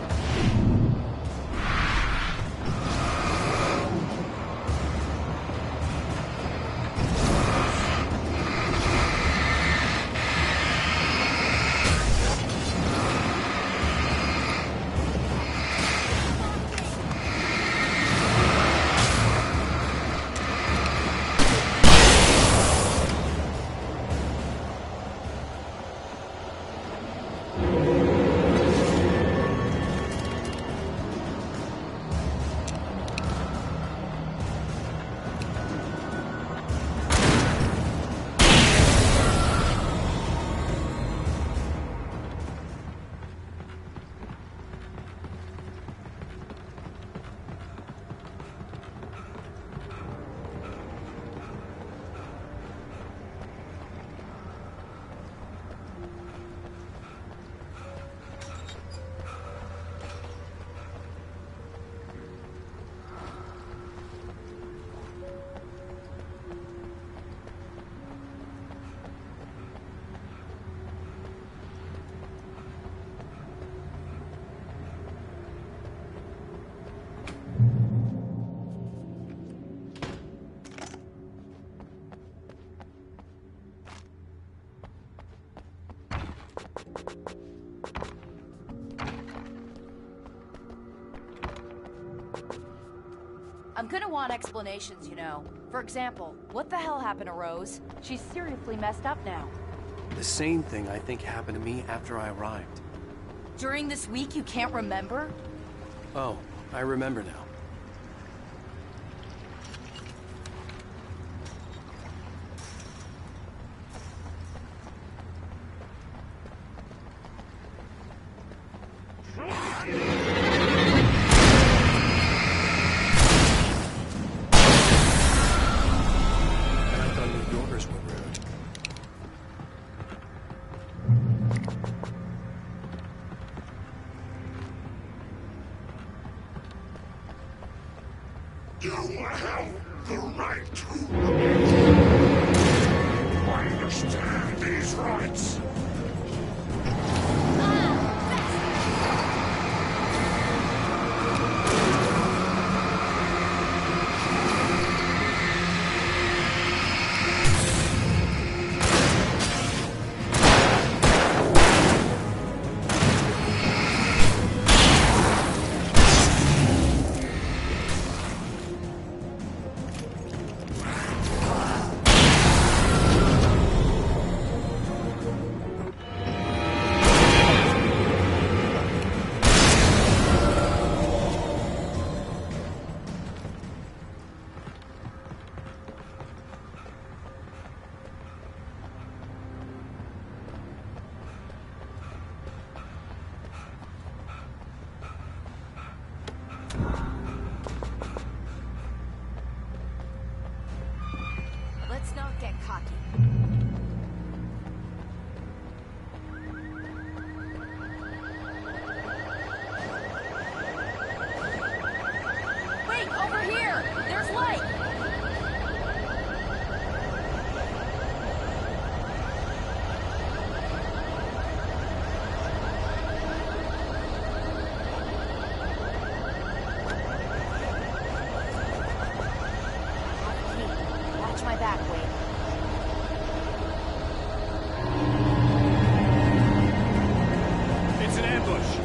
I'm gonna want explanations, you know. For example, what the hell happened to Rose? She's seriously messed up now. The same thing I think happened to me after I arrived. During this week, you can't remember? Oh, I remember now. You have the right to. I understand these rights. Let's not get cocky. Wait, over here! There's light! Watch my back, Wade. It's an ambush.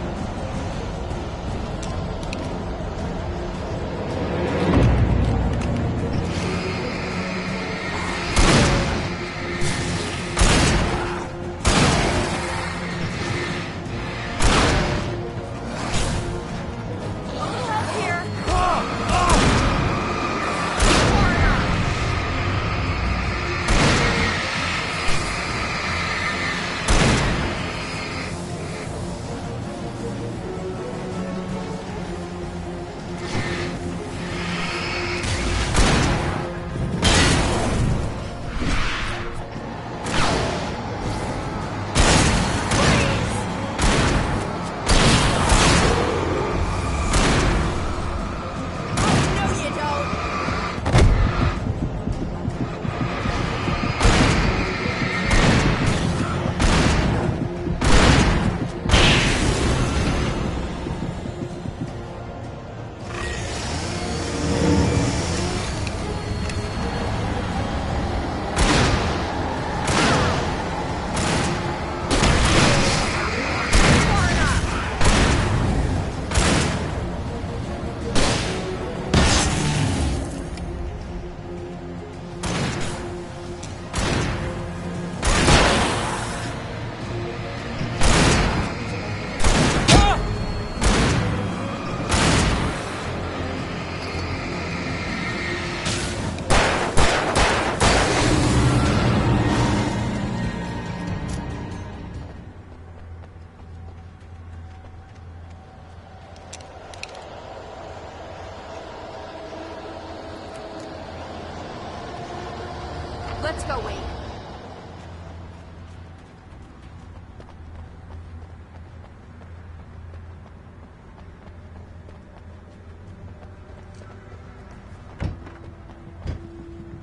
Let's go, Wade.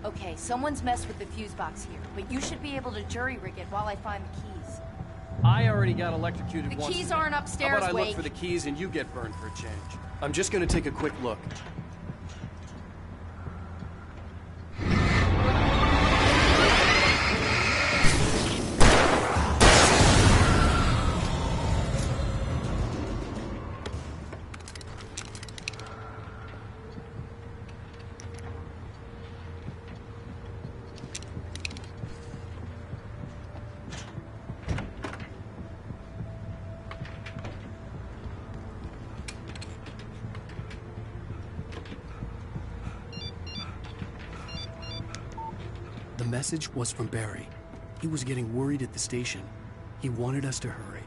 Okay, someone's messed with the fuse box here, but you should be able to jury rig it while I find the keys. I already got electrocuted The once. keys aren't upstairs, How about I look Wade? for the keys and you get burned for a change? I'm just gonna take a quick look. message was from Barry. He was getting worried at the station. He wanted us to hurry.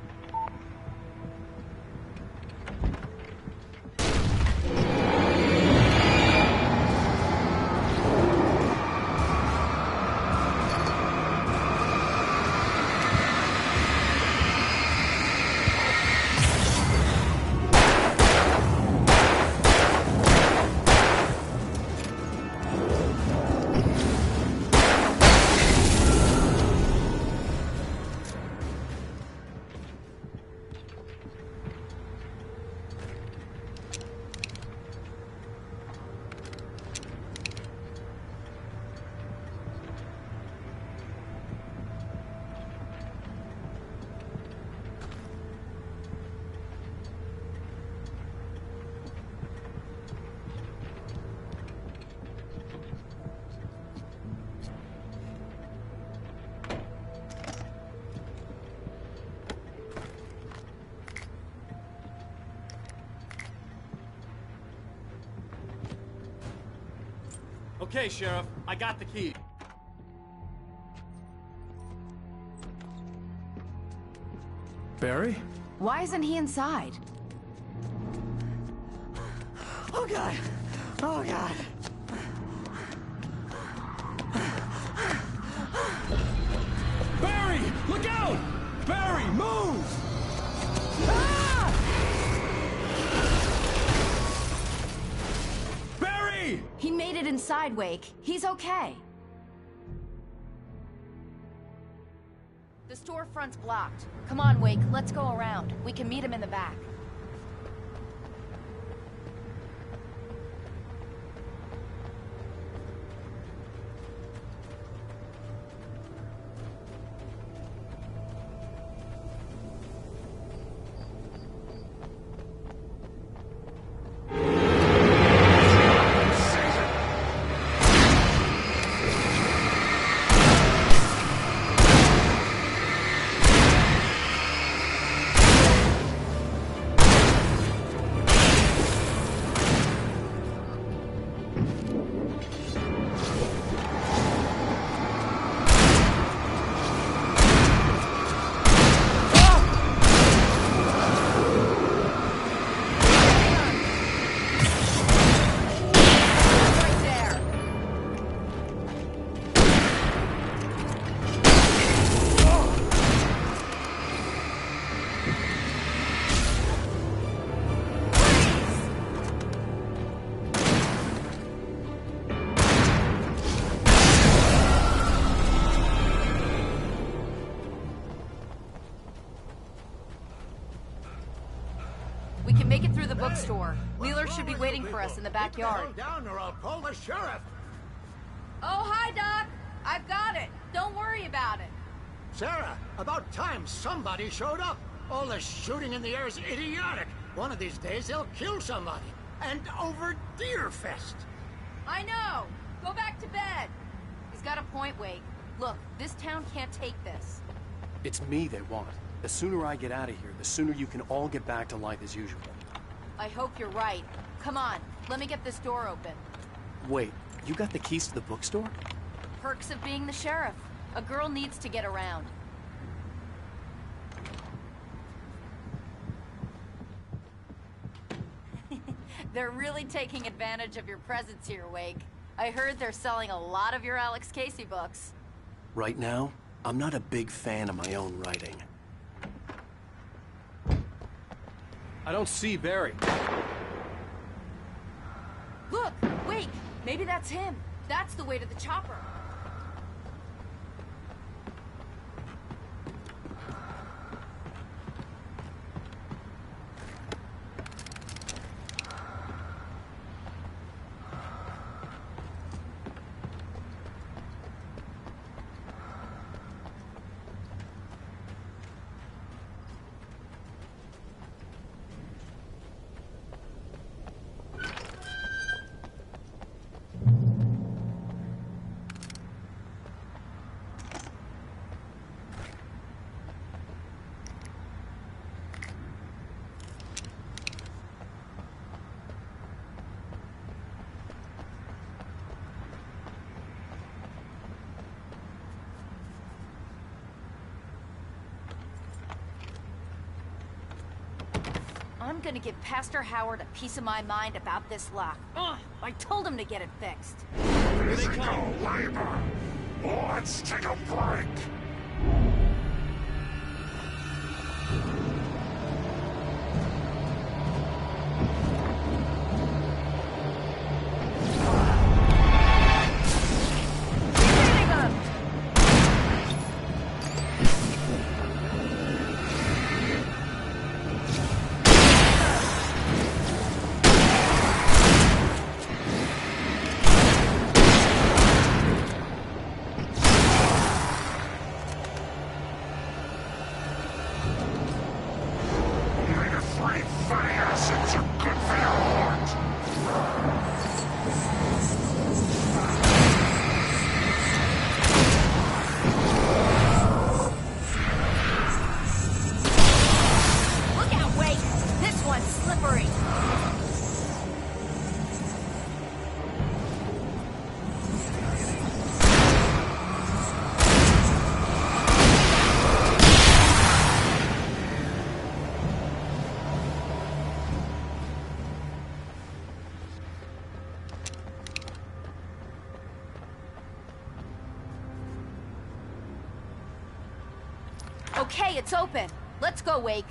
Okay, Sheriff, I got the key. Barry? Why isn't he inside? Oh, God. Oh, God. Barry! Look out! Barry, move! Barry! He made it inside, Wake. He's okay. The storefront's blocked. Come on, Wake. Let's go around. We can meet him in the back. We can make it through the bookstore. Wheeler should be waiting for us in the backyard. Keep the hell down or I'll call the sheriff. Oh, hi, Doc. I've got it. Don't worry about it. Sarah, about time somebody showed up. All this shooting in the air is idiotic. One of these days they'll kill somebody. And over Deerfest. I know. Go back to bed. He's got a point, Wake. Look, this town can't take this. It's me they want. The sooner I get out of here, the sooner you can all get back to life as usual. I hope you're right. Come on, let me get this door open. Wait, you got the keys to the bookstore? Perks of being the sheriff. A girl needs to get around. They're really taking advantage of your presence here, Wake. I heard they're selling a lot of your Alex Casey books. Right now, I'm not a big fan of my own writing. I don't see Barry. Look, Wake, maybe that's him. That's the way to the chopper. I'm gonna give Pastor Howard a piece of my mind about this lock. Ugh, I told him to get it fixed. Physical labor. Let's take a break. Okay, it's open. Let's go, Wake.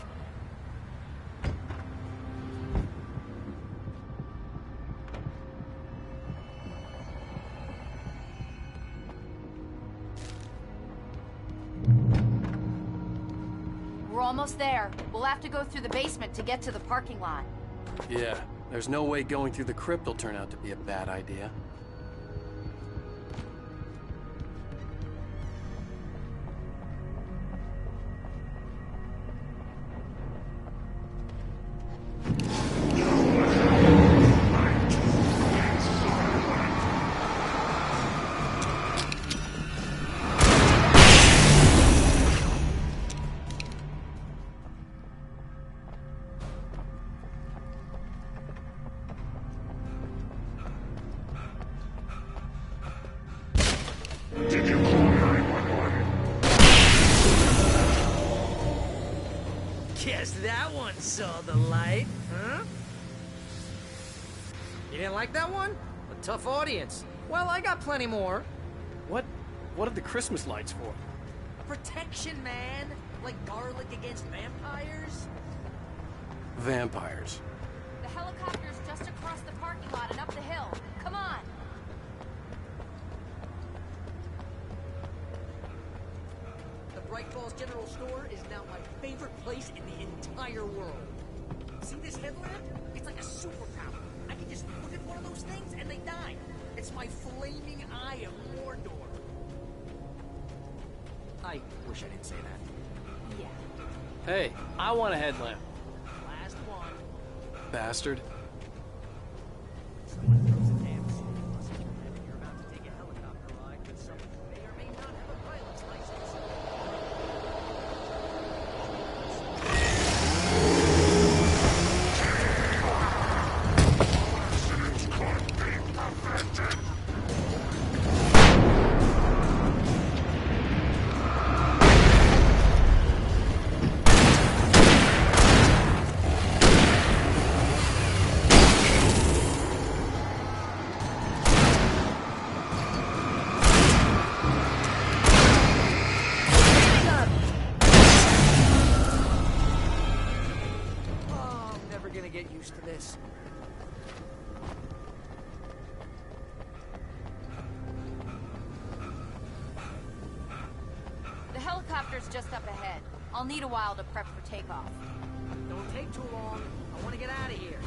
We're almost there. We'll have to go through the basement to get to the parking lot. Yeah, there's no way going through the crypt will turn out to be a bad idea. Guess that one saw the light, huh? You didn't like that one? A tough audience. Well, I got plenty more. What are the Christmas lights for? Protection, man. Like garlic against vampires. Vampires. The helicopter's just across the parking lot and up the hill. Come on. The Bright Falls General Store is now my favorite place in the entire world. See this headlamp? It's like a superpower. I can just look at one of those things and they die. It's my flaming eye of Mordor. I wish I didn't say that. Yeah. Hey, I want a headlamp. Last one. Bastard. Someone throws a damn city and you're about to take a helicopter ride with someone who may or may not have a pilot's license. Get used to this. The helicopter's just up ahead. I'll need a while to prep for takeoff. Don't take too long. I want to get out of here.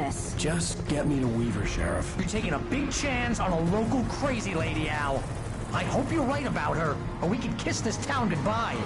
this. Just get me to Weaver, Sheriff. You're taking a big chance on a local crazy lady, Al. I hope you're right about her, or we can kiss this town goodbye.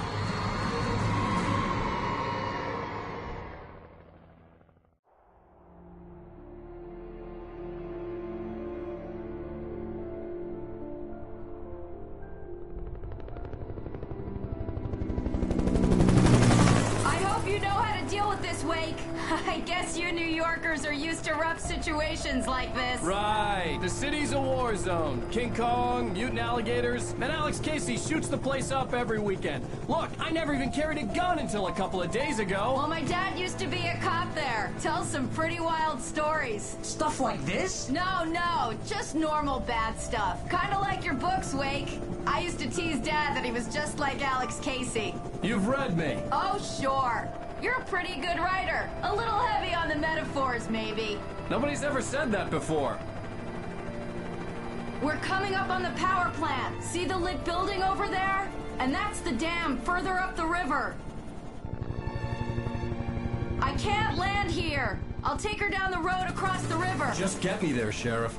I guess you New Yorkers are used to rough situations like this. Right. The city's a war zone. King Kong, mutant alligators. Man, Alex Casey shoots the place up every weekend. Look, I never even carried a gun until a couple of days ago. Well, my dad used to be a cop there. Tells some pretty wild stories. Stuff like this? No, just normal bad stuff. Kinda like your books, Wake. I used to tease Dad that he was just like Alex Casey. You've read me. Oh, sure. You're a pretty good writer. A little heavy on the metaphors, maybe. Nobody's ever said that before. We're coming up on the power plant. See the lit building over there? And that's the dam further up the river. I can't land here. I'll take her down the road across the river. Just get me there, Sheriff.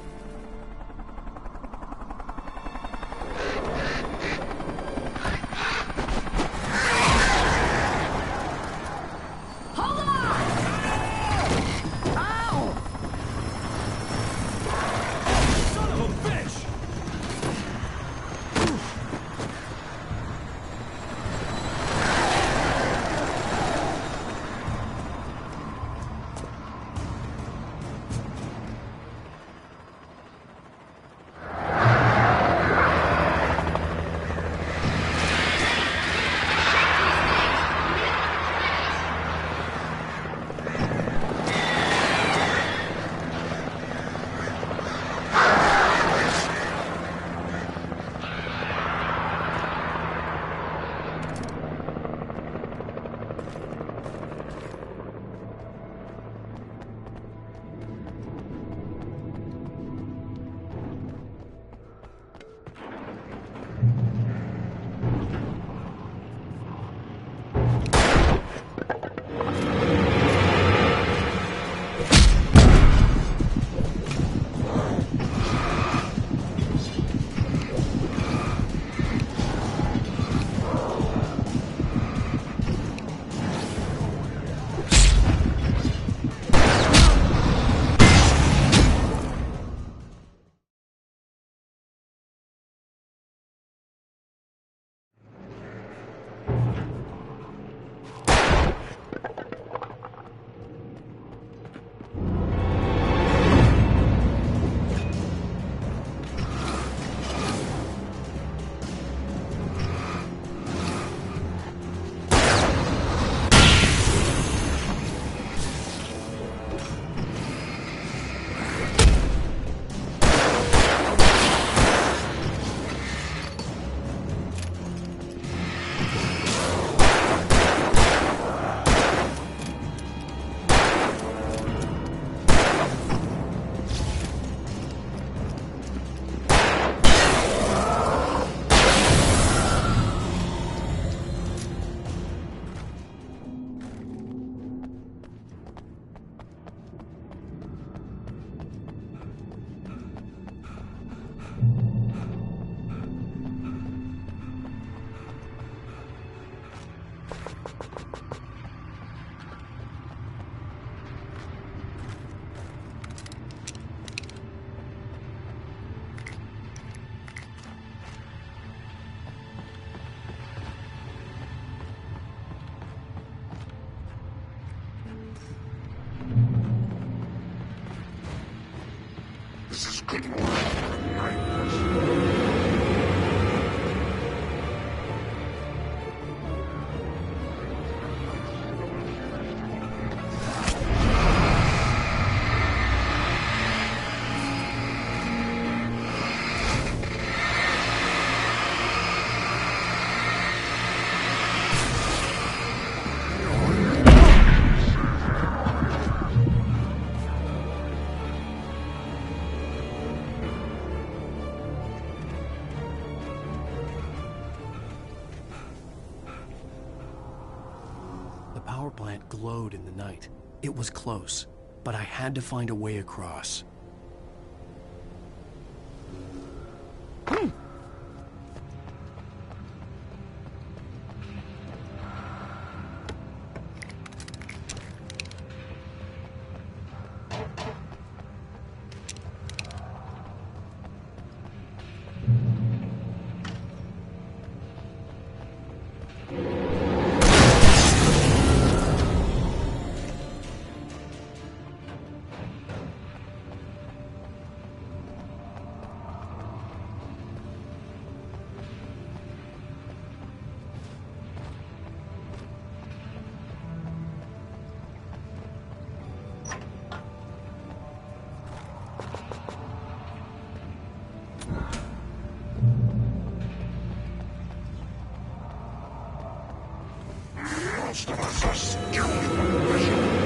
The power plant glowed in the night. It was close. but I had to find a way across. Most of us are skilled professionals.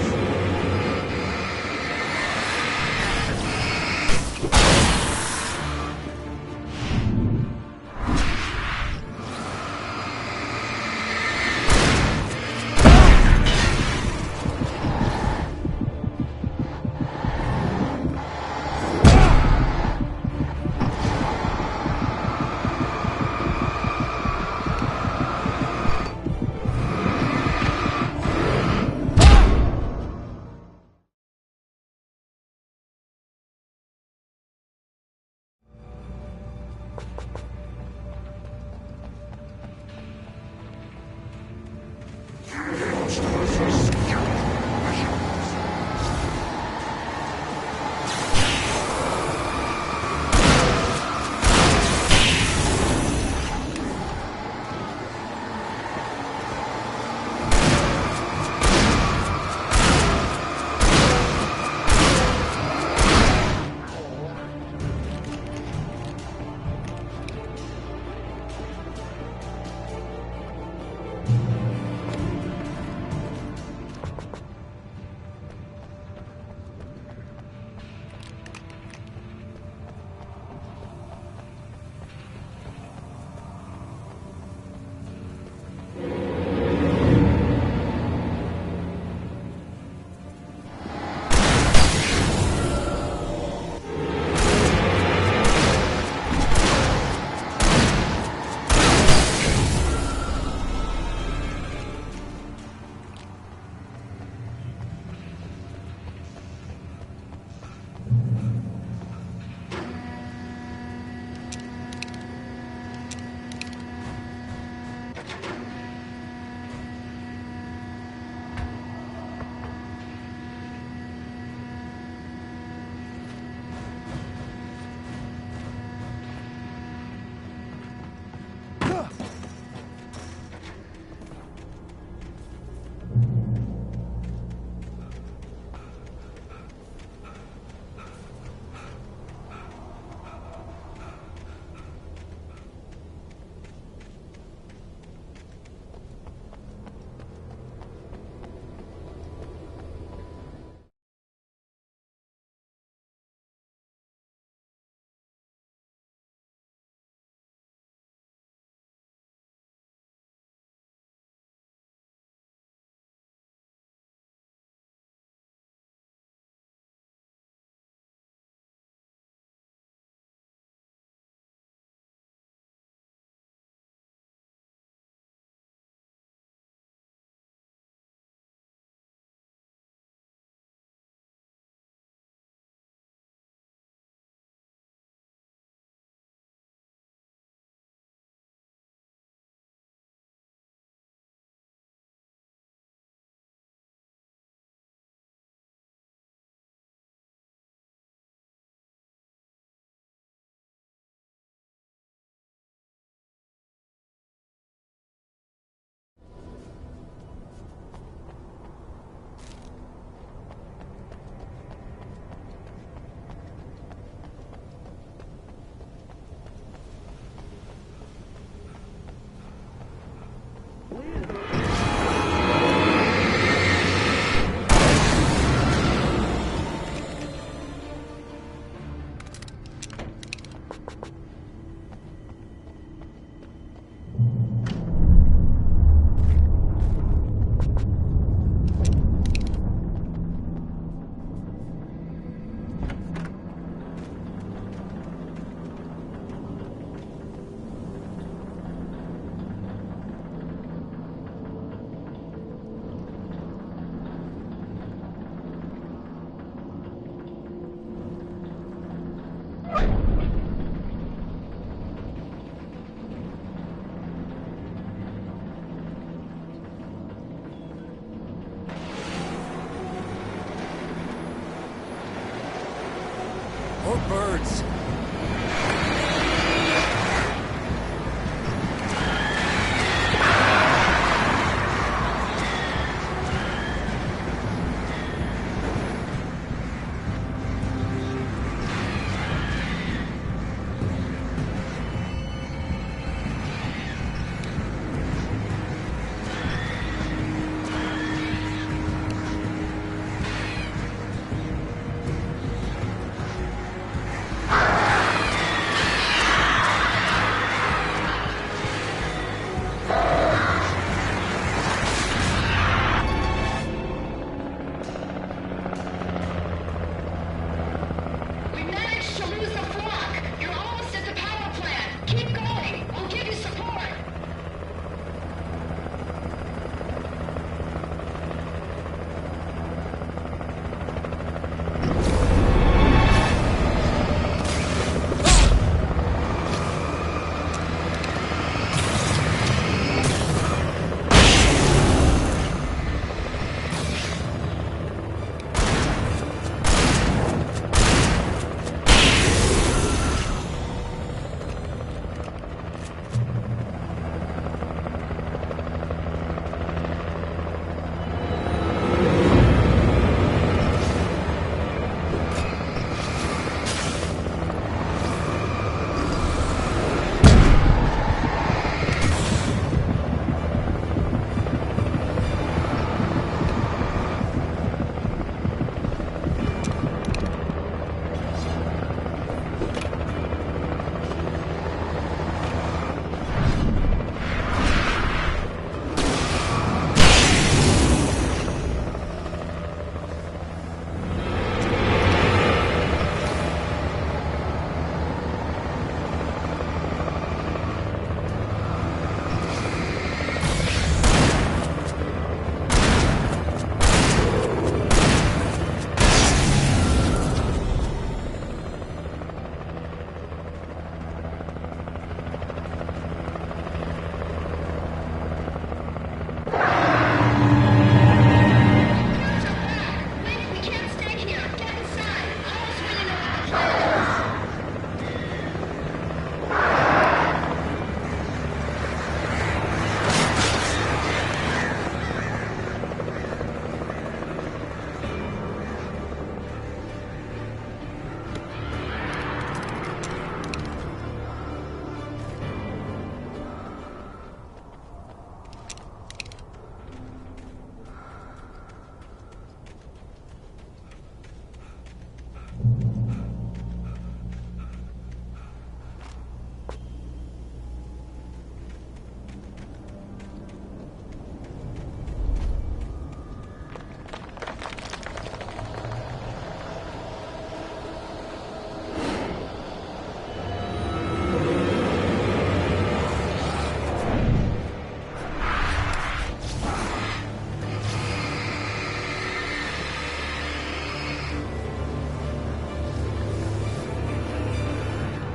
More birds.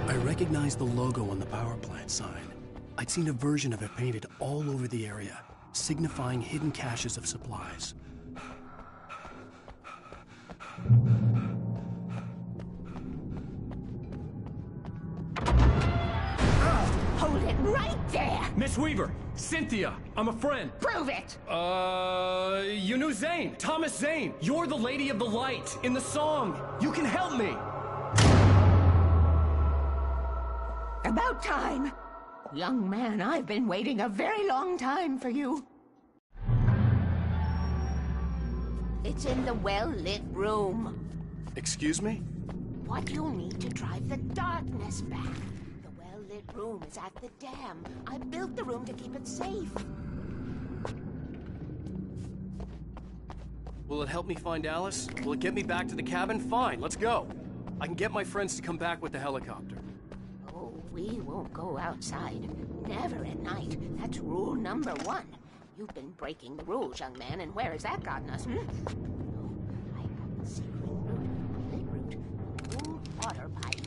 I recognized the logo on the power plant sign. I'd seen a version of it painted all over the area, signifying hidden caches of supplies. Hold it right there! Miss Weaver! Cynthia! I'm a friend! Prove it! You knew Zane! Thomas Zane! You're the Lady of the Light in the song! You can help me! About time! Young man, I've been waiting a very long time for you. It's in the well-lit room. Excuse me? What you'll need to drive the darkness back. The well-lit room is at the dam. I built the room to keep it safe. Will it help me find Alice? Will it get me back to the cabin? Fine, let's go. I can get my friends to come back with the helicopter. Oh, we won't go outside. Never at night. That's rule number 1. You've been breaking the rules, young man, and where has that gotten us, Oh, I have a secret route, a lit route, a old water pipe.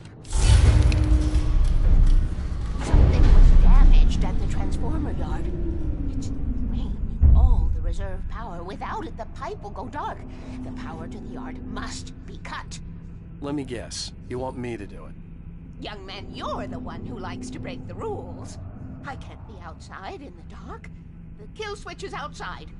Something was damaged at the transformer yard. It's drained all the reserve power. Without it, the pipe will go dark. The power to the yard must be cut. Let me guess. You want me to do it? Young man, you're the one who likes to break the rules. I can't be outside in the dark. The kill switch is outside.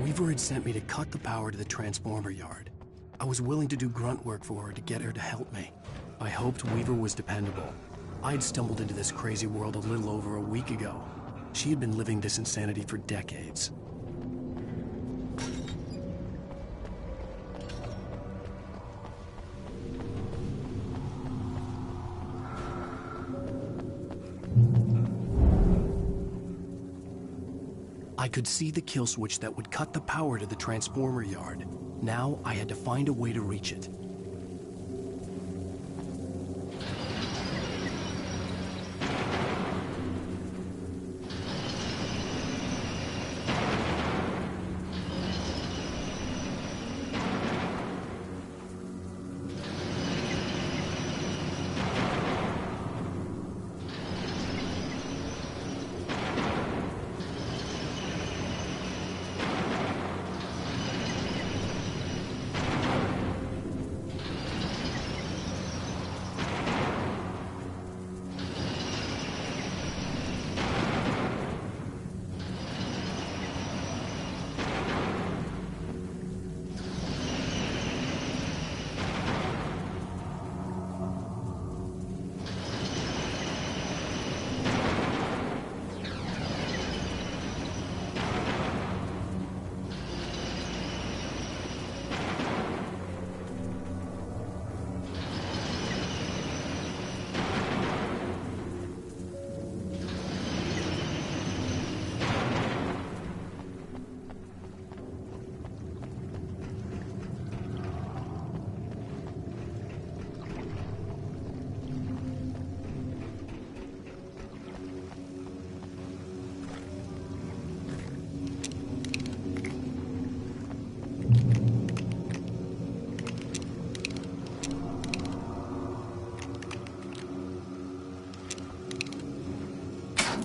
Weaver had sent me to cut the power to the transformer yard. I was willing to do grunt work for her to get her to help me. I hoped Weaver was dependable. I'd stumbled into this crazy world a little over a week ago. She had been living this insanity for decades. I could see the kill switch that would cut the power to the transformer yard. Now I had to find a way to reach it.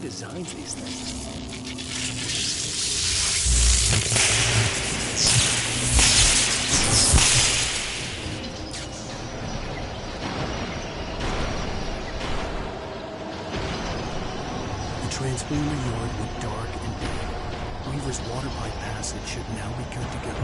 Designs these things. The transformer yard went dark and big. Weaver's water pipe passage should now be good to go.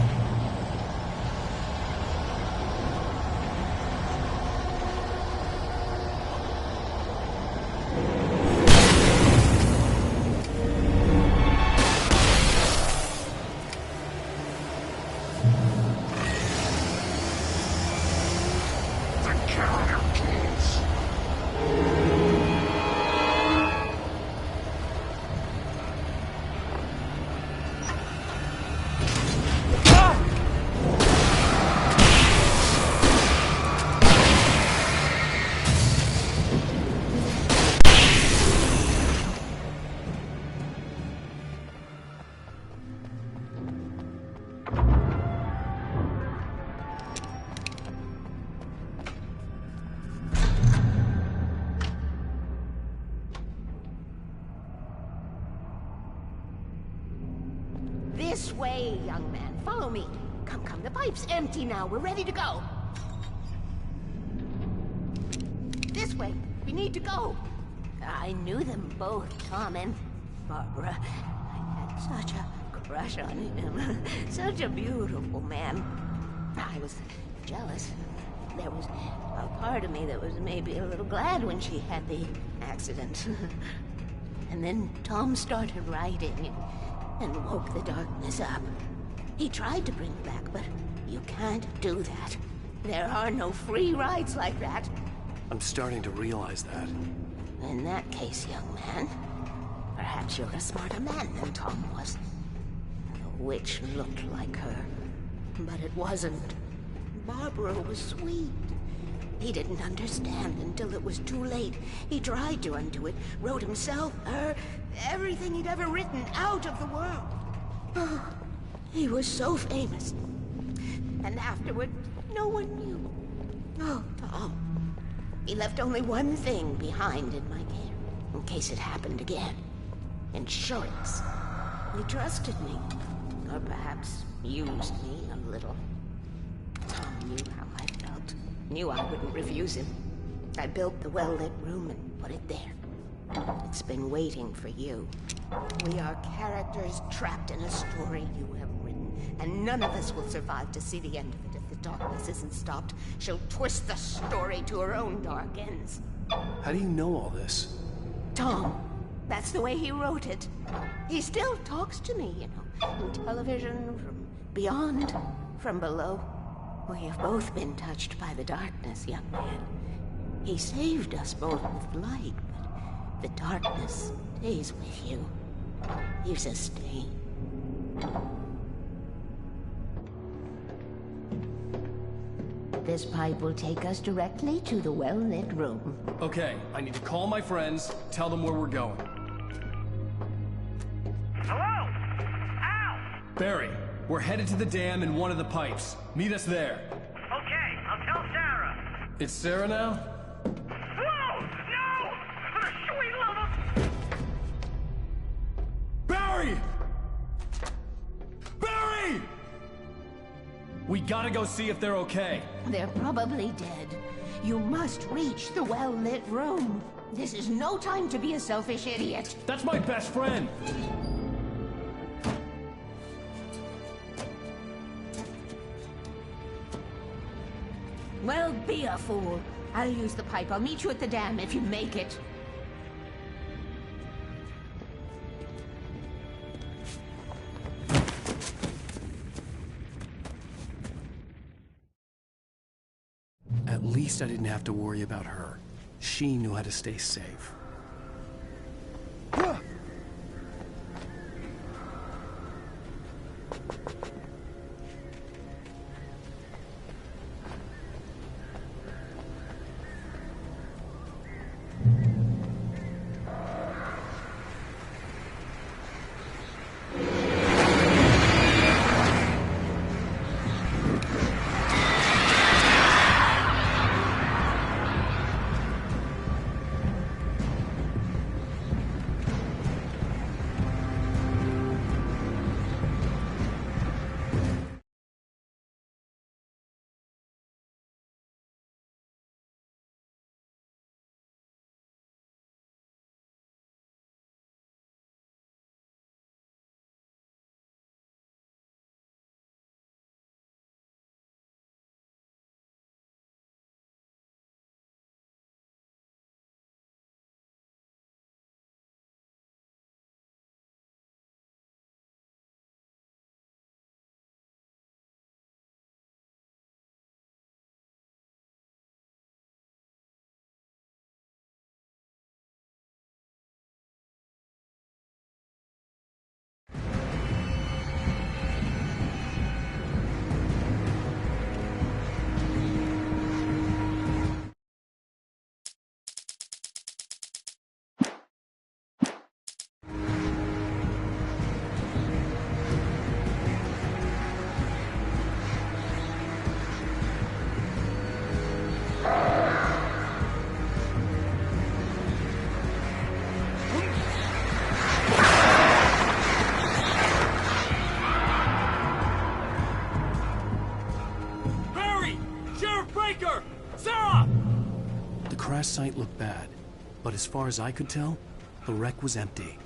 This way, young man. Follow me. Come, come. The pipe's empty now. We're ready to go. This way. We need to go. I knew them both, Tom and Barbara. I had such a crush on him. Such a beautiful man. I was jealous. There was a part of me that was maybe a little glad when she had the accident. And then Tom started writing and woke the darkness up. He tried to bring it back, but you can't do that. There are no free rides like that. I'm starting to realize that. In that case, young man, perhaps you're a smarter man than Tom was. The witch looked like her, but it wasn't. Barbara was sweet. He didn't understand until it was too late. He tried to undo it, wrote himself, her, everything he'd ever written out of the world. Oh, he was so famous. And afterward, no one knew. Oh, Tom. He left only one thing behind in my care, in case it happened again. Insurance. He trusted me. Or perhaps used me a little. Tom knew how I felt. Knew I wouldn't refuse him. I built the well-lit room and put it there. It's been waiting for you. We are characters trapped in a story you have written, and none of us will survive to see the end of it if the darkness isn't stopped. She'll twist the story to her own dark ends. How do you know all this? Tom. That's the way he wrote it. He still talks to me, you know, in television, from beyond, from below. We have both been touched by the darkness, young man. He saved us both with light, but the darkness stays with you. Leaves a stain. This pipe will take us directly to the well-lit room. Okay, I need to call my friends, tell them where we're going. Hello? Al! Barry, we're headed to the dam in one of the pipes. Meet us there. Okay, I'll tell Sarah. It's Sarah now? Whoa! No! For the sweet love of... Barry! Barry! We gotta go see if they're okay. They're probably dead. You must reach the well-lit room. This is no time to be a selfish idiot. That's my best friend. Well, be a fool. I'll use the pipe. I'll meet you at the dam if you make it. At least I didn't have to worry about her. She knew how to stay safe. crash site looked bad, but as far as I could tell, the wreck was empty.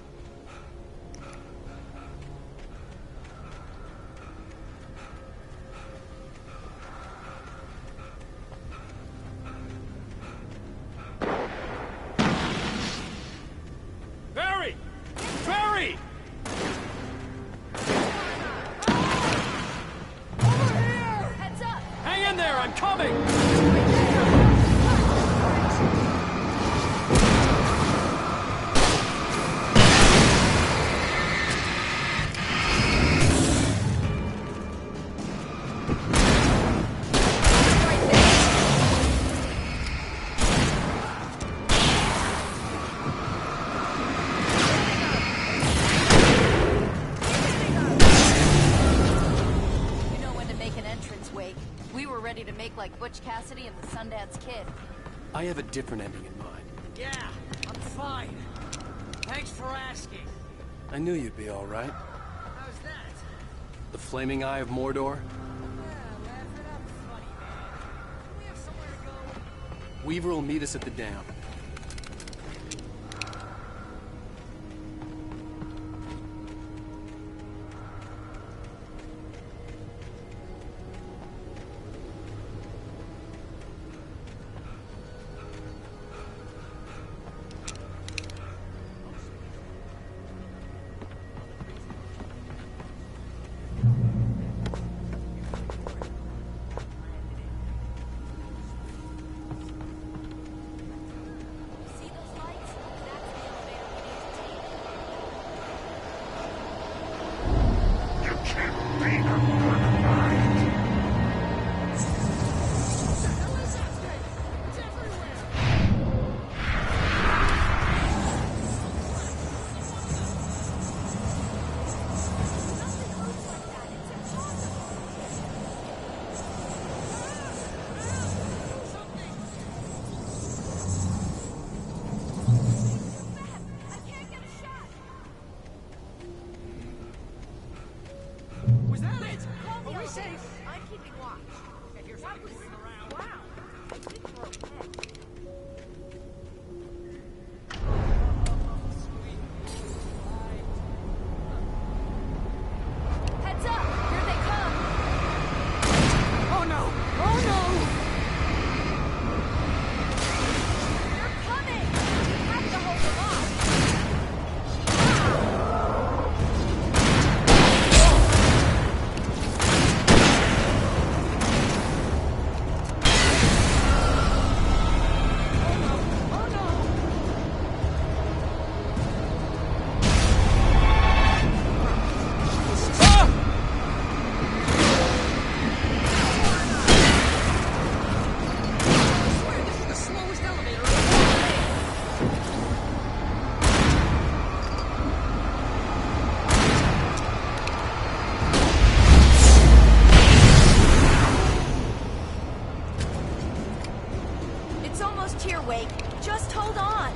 Barry! Barry! Heads up! Hang in there, I'm coming! Like Butch Cassidy and the Sundance Kid. I have a different ending in mind. Yeah, I'm fine. Thanks for asking. I knew you'd be all right. How's that? The flaming eye of Mordor? Yeah, laugh it up, funny man. Do we have somewhere to go? Weaver will meet us at the dam. Just hold on.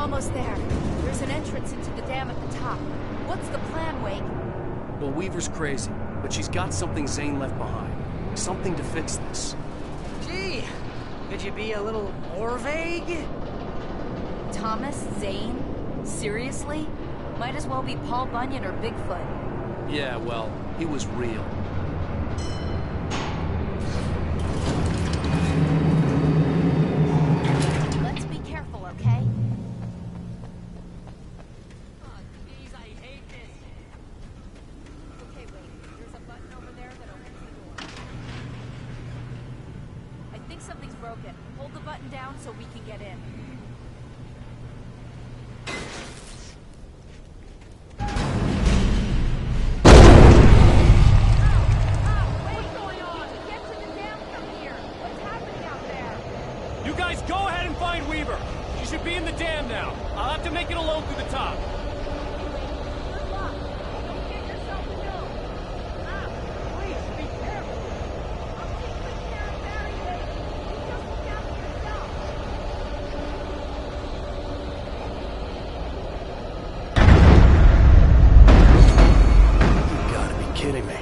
Almost there. There's an entrance into the dam at the top. What's the plan, Wake? Well, Weaver's crazy, but she's got something Zane left behind. Something to fix this. Gee, could you be a little more vague? Thomas Zane? Seriously? Might as well be Paul Bunyan or Bigfoot. Yeah, well, he was real. Let's be careful, okay? Something's broken. Hold the button down so we can get in. What's going on? Get to the dam from here. What's happening out there? You guys go ahead and find Weaver. She should be in the dam now. I'll have to alone through the top. You gotta be kidding me.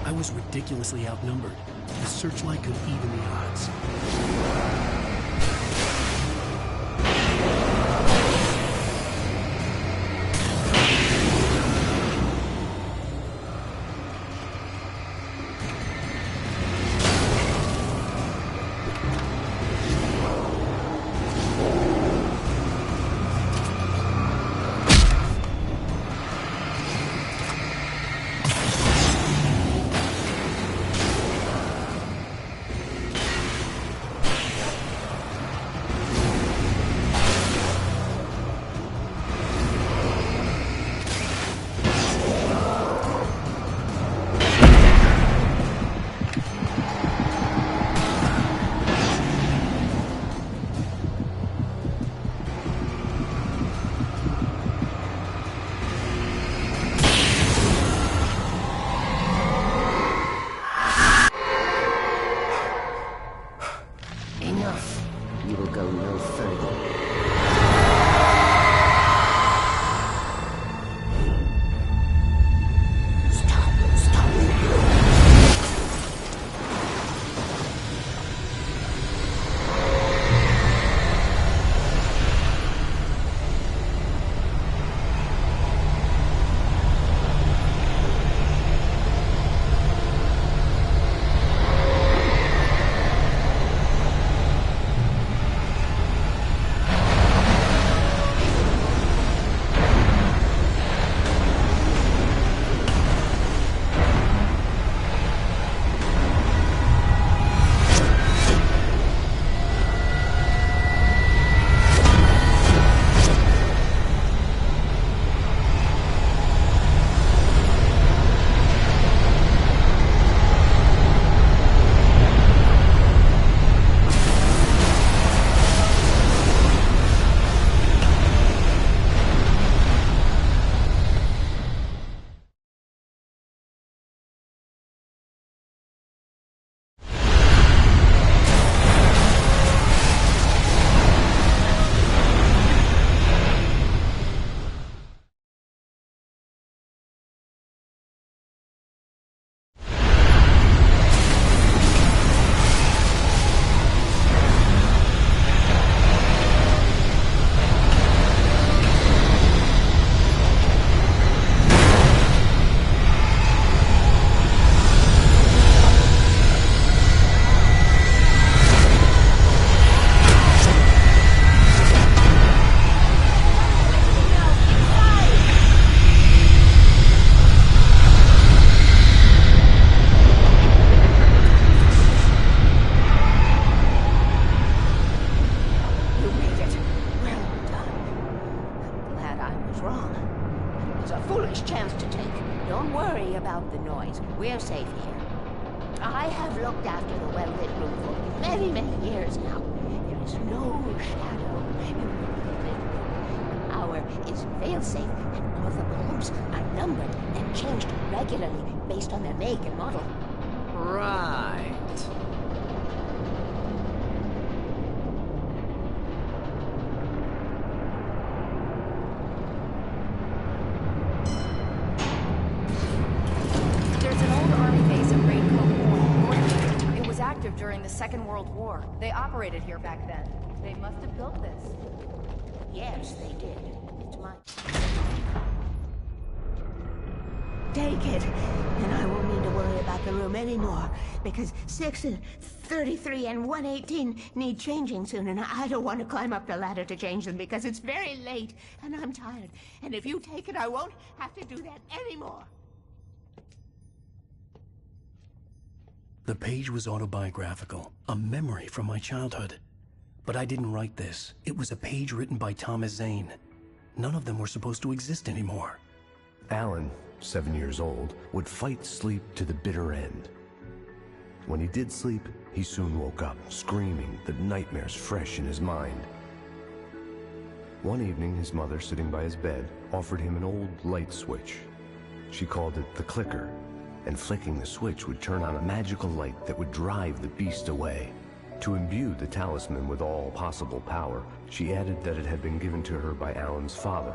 I was ridiculously outnumbered. The searchlight could even the odds. I have looked after the well-lit room for many, many years now. There is no shadow in the well-lit room. Our is fail-safe, and all the bulbs are numbered and changed regularly based on their make and model. Right. There's an old army base at Raincoat Point. It was active during the Second World War. They operated here back then. They must have built this. Yes, they did. It's mine. Take it, and I won't need to worry about the room anymore, because 6 and 33 and 118 need changing soon, and I don't want to climb up the ladder to change them because it's very late, and I'm tired. And if you take it, I won't have to do that anymore. The page was autobiographical, a memory from my childhood. But I didn't write this. It was a page written by Thomas Zane. None of them were supposed to exist anymore. Alan, 7 years old, would fight sleep to the bitter end. When he did sleep, he soon woke up, screaming, the nightmares fresh in his mind. One evening, his mother, sitting by his bed, offered him an old light switch. She called it the clicker, and flicking the switch would turn on a magical light that would drive the beast away. To imbue the talisman with all possible power, she added that it had been given to her by Alan's father.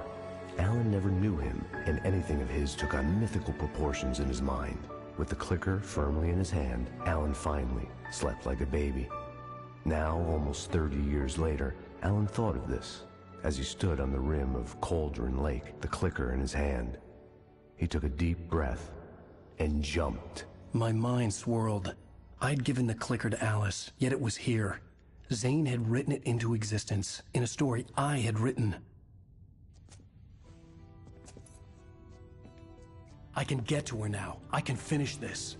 Alan never knew him, and anything of his took on mythical proportions in his mind. With the clicker firmly in his hand, Alan finally slept like a baby. Now, almost 30 years later, Alan thought of this as he stood on the rim of Cauldron Lake, the clicker in his hand. He took a deep breath and jumped. My mind swirled. I'd given the clicker to Alice, yet it was here. Zane had written it into existence, in a story I had written. I can get to her now. I can finish this.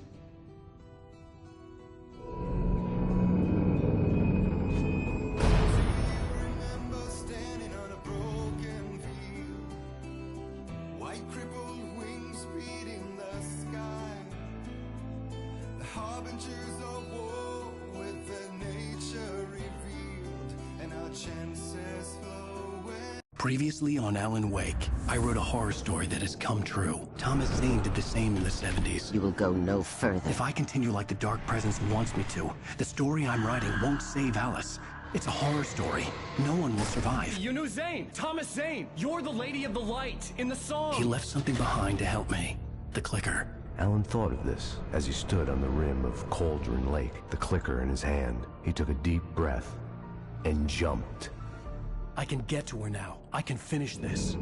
Previously on Alan Wake, I wrote a horror story that has come true. Thomas Zane did the same in the 70s. You will go no further. If I continue like the Dark Presence wants me to, the story I'm writing won't save Alice. It's a horror story. No one will survive. You knew Zane! Thomas Zane! You're the Lady of the Light in the song! He left something behind to help me. The clicker. Alan thought of this as he stood on the rim of Cauldron Lake, the clicker in his hand. He took a deep breath and jumped. I can get to her now. I can finish this.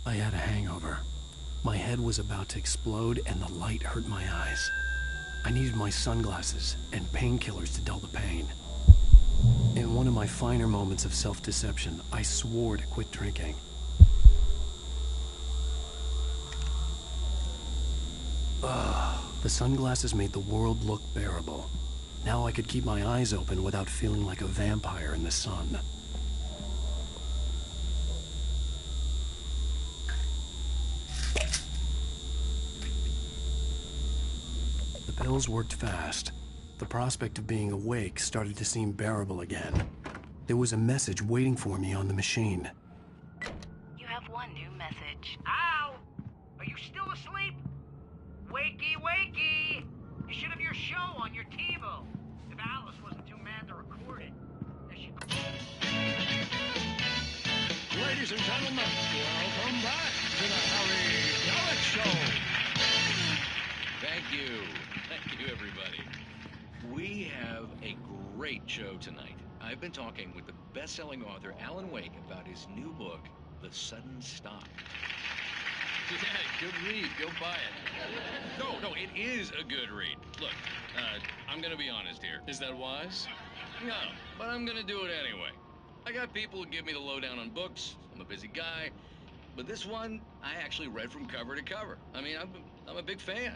I had a hangover. My head was about to explode and the light hurt my eyes. I needed my sunglasses and painkillers to dull the pain. In one of my finer moments of self-deception, I swore to quit drinking. The sunglasses made the world look bearable. Now I could keep my eyes open without feeling like a vampire in the sun. The pills worked fast. The prospect of being awake started to seem bearable again. There was a message waiting for me on the machine. You have one new message. Ow! Are you still asleep? Wakey, wakey! You should have your show on your TiVo. If Alice wasn't too mad to record it. There she goes. Ladies and gentlemen, welcome back to the Harry Gallic Show. Thank you. Thank you, everybody. We have a great show tonight. I've been talking with the best-selling author Alan Wake about his new book, The Sudden Stop. Yeah, good read. Go buy it. No, it is a good read. Look, I'm gonna be honest here. Is that wise? No, but I'm gonna do it anyway. got people who give me the lowdown on books. I'm a busy guy. But this one, I actually read from cover to cover. I mean, I'm a big fan.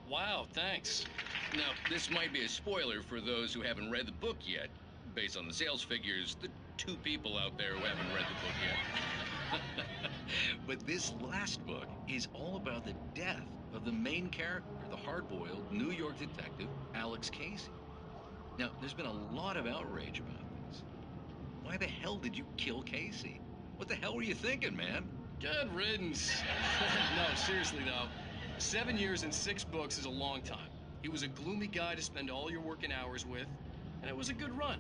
Wow, thanks. Now, this might be a spoiler for those who haven't read the book yet. Based on the sales figures, the 2 people out there who haven't read the book yet. But this last book is all about the death of the main character, the hard-boiled New York detective, Alex Casey. Now, there's been a lot of outrage about this. Why the hell did you kill Casey? What the hell were you thinking, man? Good riddance. No, seriously though. 7 years and 6 books is a long time. He was a gloomy guy to spend all your working hours with, and it was a good run.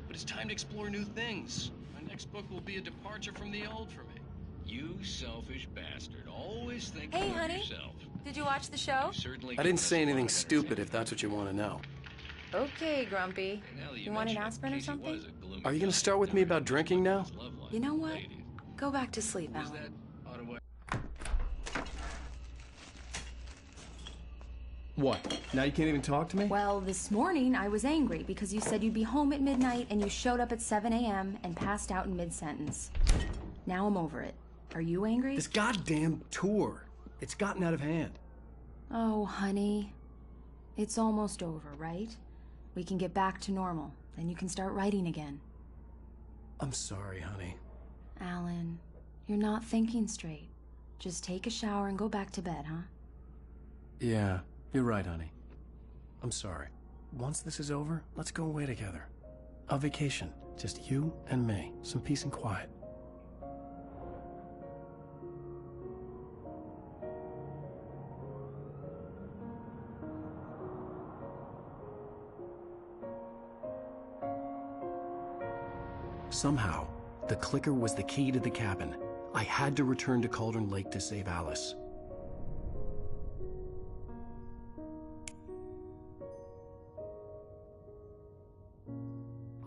But it's time to explore new things. My next book will be a departure from the old for me. You selfish bastard. Always think Hey, of honey. yourself. Did you watch the show? Certainly I didn't say anything stupid if that's what you want to know. Okay, Grumpy. You want an aspirin or something? Are you going to start with me about drinking now? You know what? Go back to sleep, Alan. What? Now you can't even talk to me? Well, this morning I was angry because you said you'd be home at midnight and you showed up at 7 a.m. and passed out in mid-sentence. Now I'm over it. Are you angry? This goddamn tour. It's gotten out of hand. Oh, honey. It's almost over, right? We can get back to normal. Then you can start writing again. I'm sorry, honey. Alan, you're not thinking straight. Just take a shower and go back to bed, huh? Yeah, you're right, honey. I'm sorry. Once this is over, let's go away together. A vacation. Just you and me. Some peace and quiet. Somehow, the clicker was the key to the cabin. I had to return to Cauldron Lake to save Alice.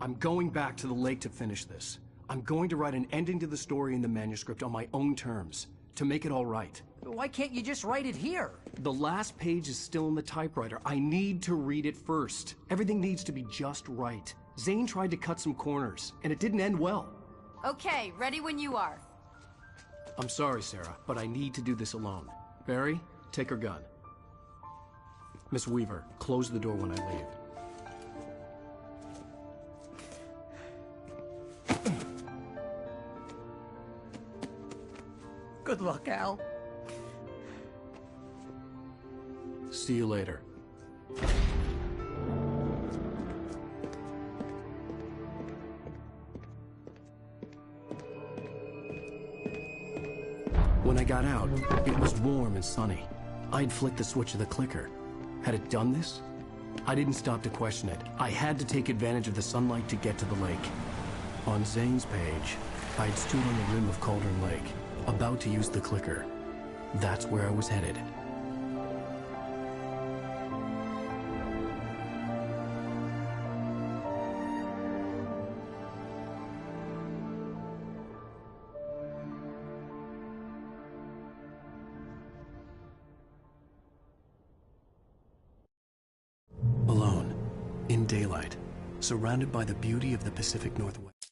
I'm going back to the lake to finish this. I'm going to write an ending to the story in the manuscript on my own terms, to make it all right. Why can't you just write it here? The last page is still in the typewriter. I need to read it first. Everything needs to be just right. Zane tried to cut some corners, and it didn't end well. Okay, ready when you are. I'm sorry, Sarah, but I need to do this alone. Barry, take her gun. Miss Weaver, close the door when I leave. Good luck, Al. See you later. When I got out, it was warm and sunny. I'd flicked the switch of the clicker. Had it done this? I didn't stop to question it. I had to take advantage of the sunlight to get to the lake. On Zane's page, I'd stood on the rim of Cauldron Lake, about to use the clicker. That's where I was headed. Alone, in daylight, surrounded by the beauty of the Pacific Northwest.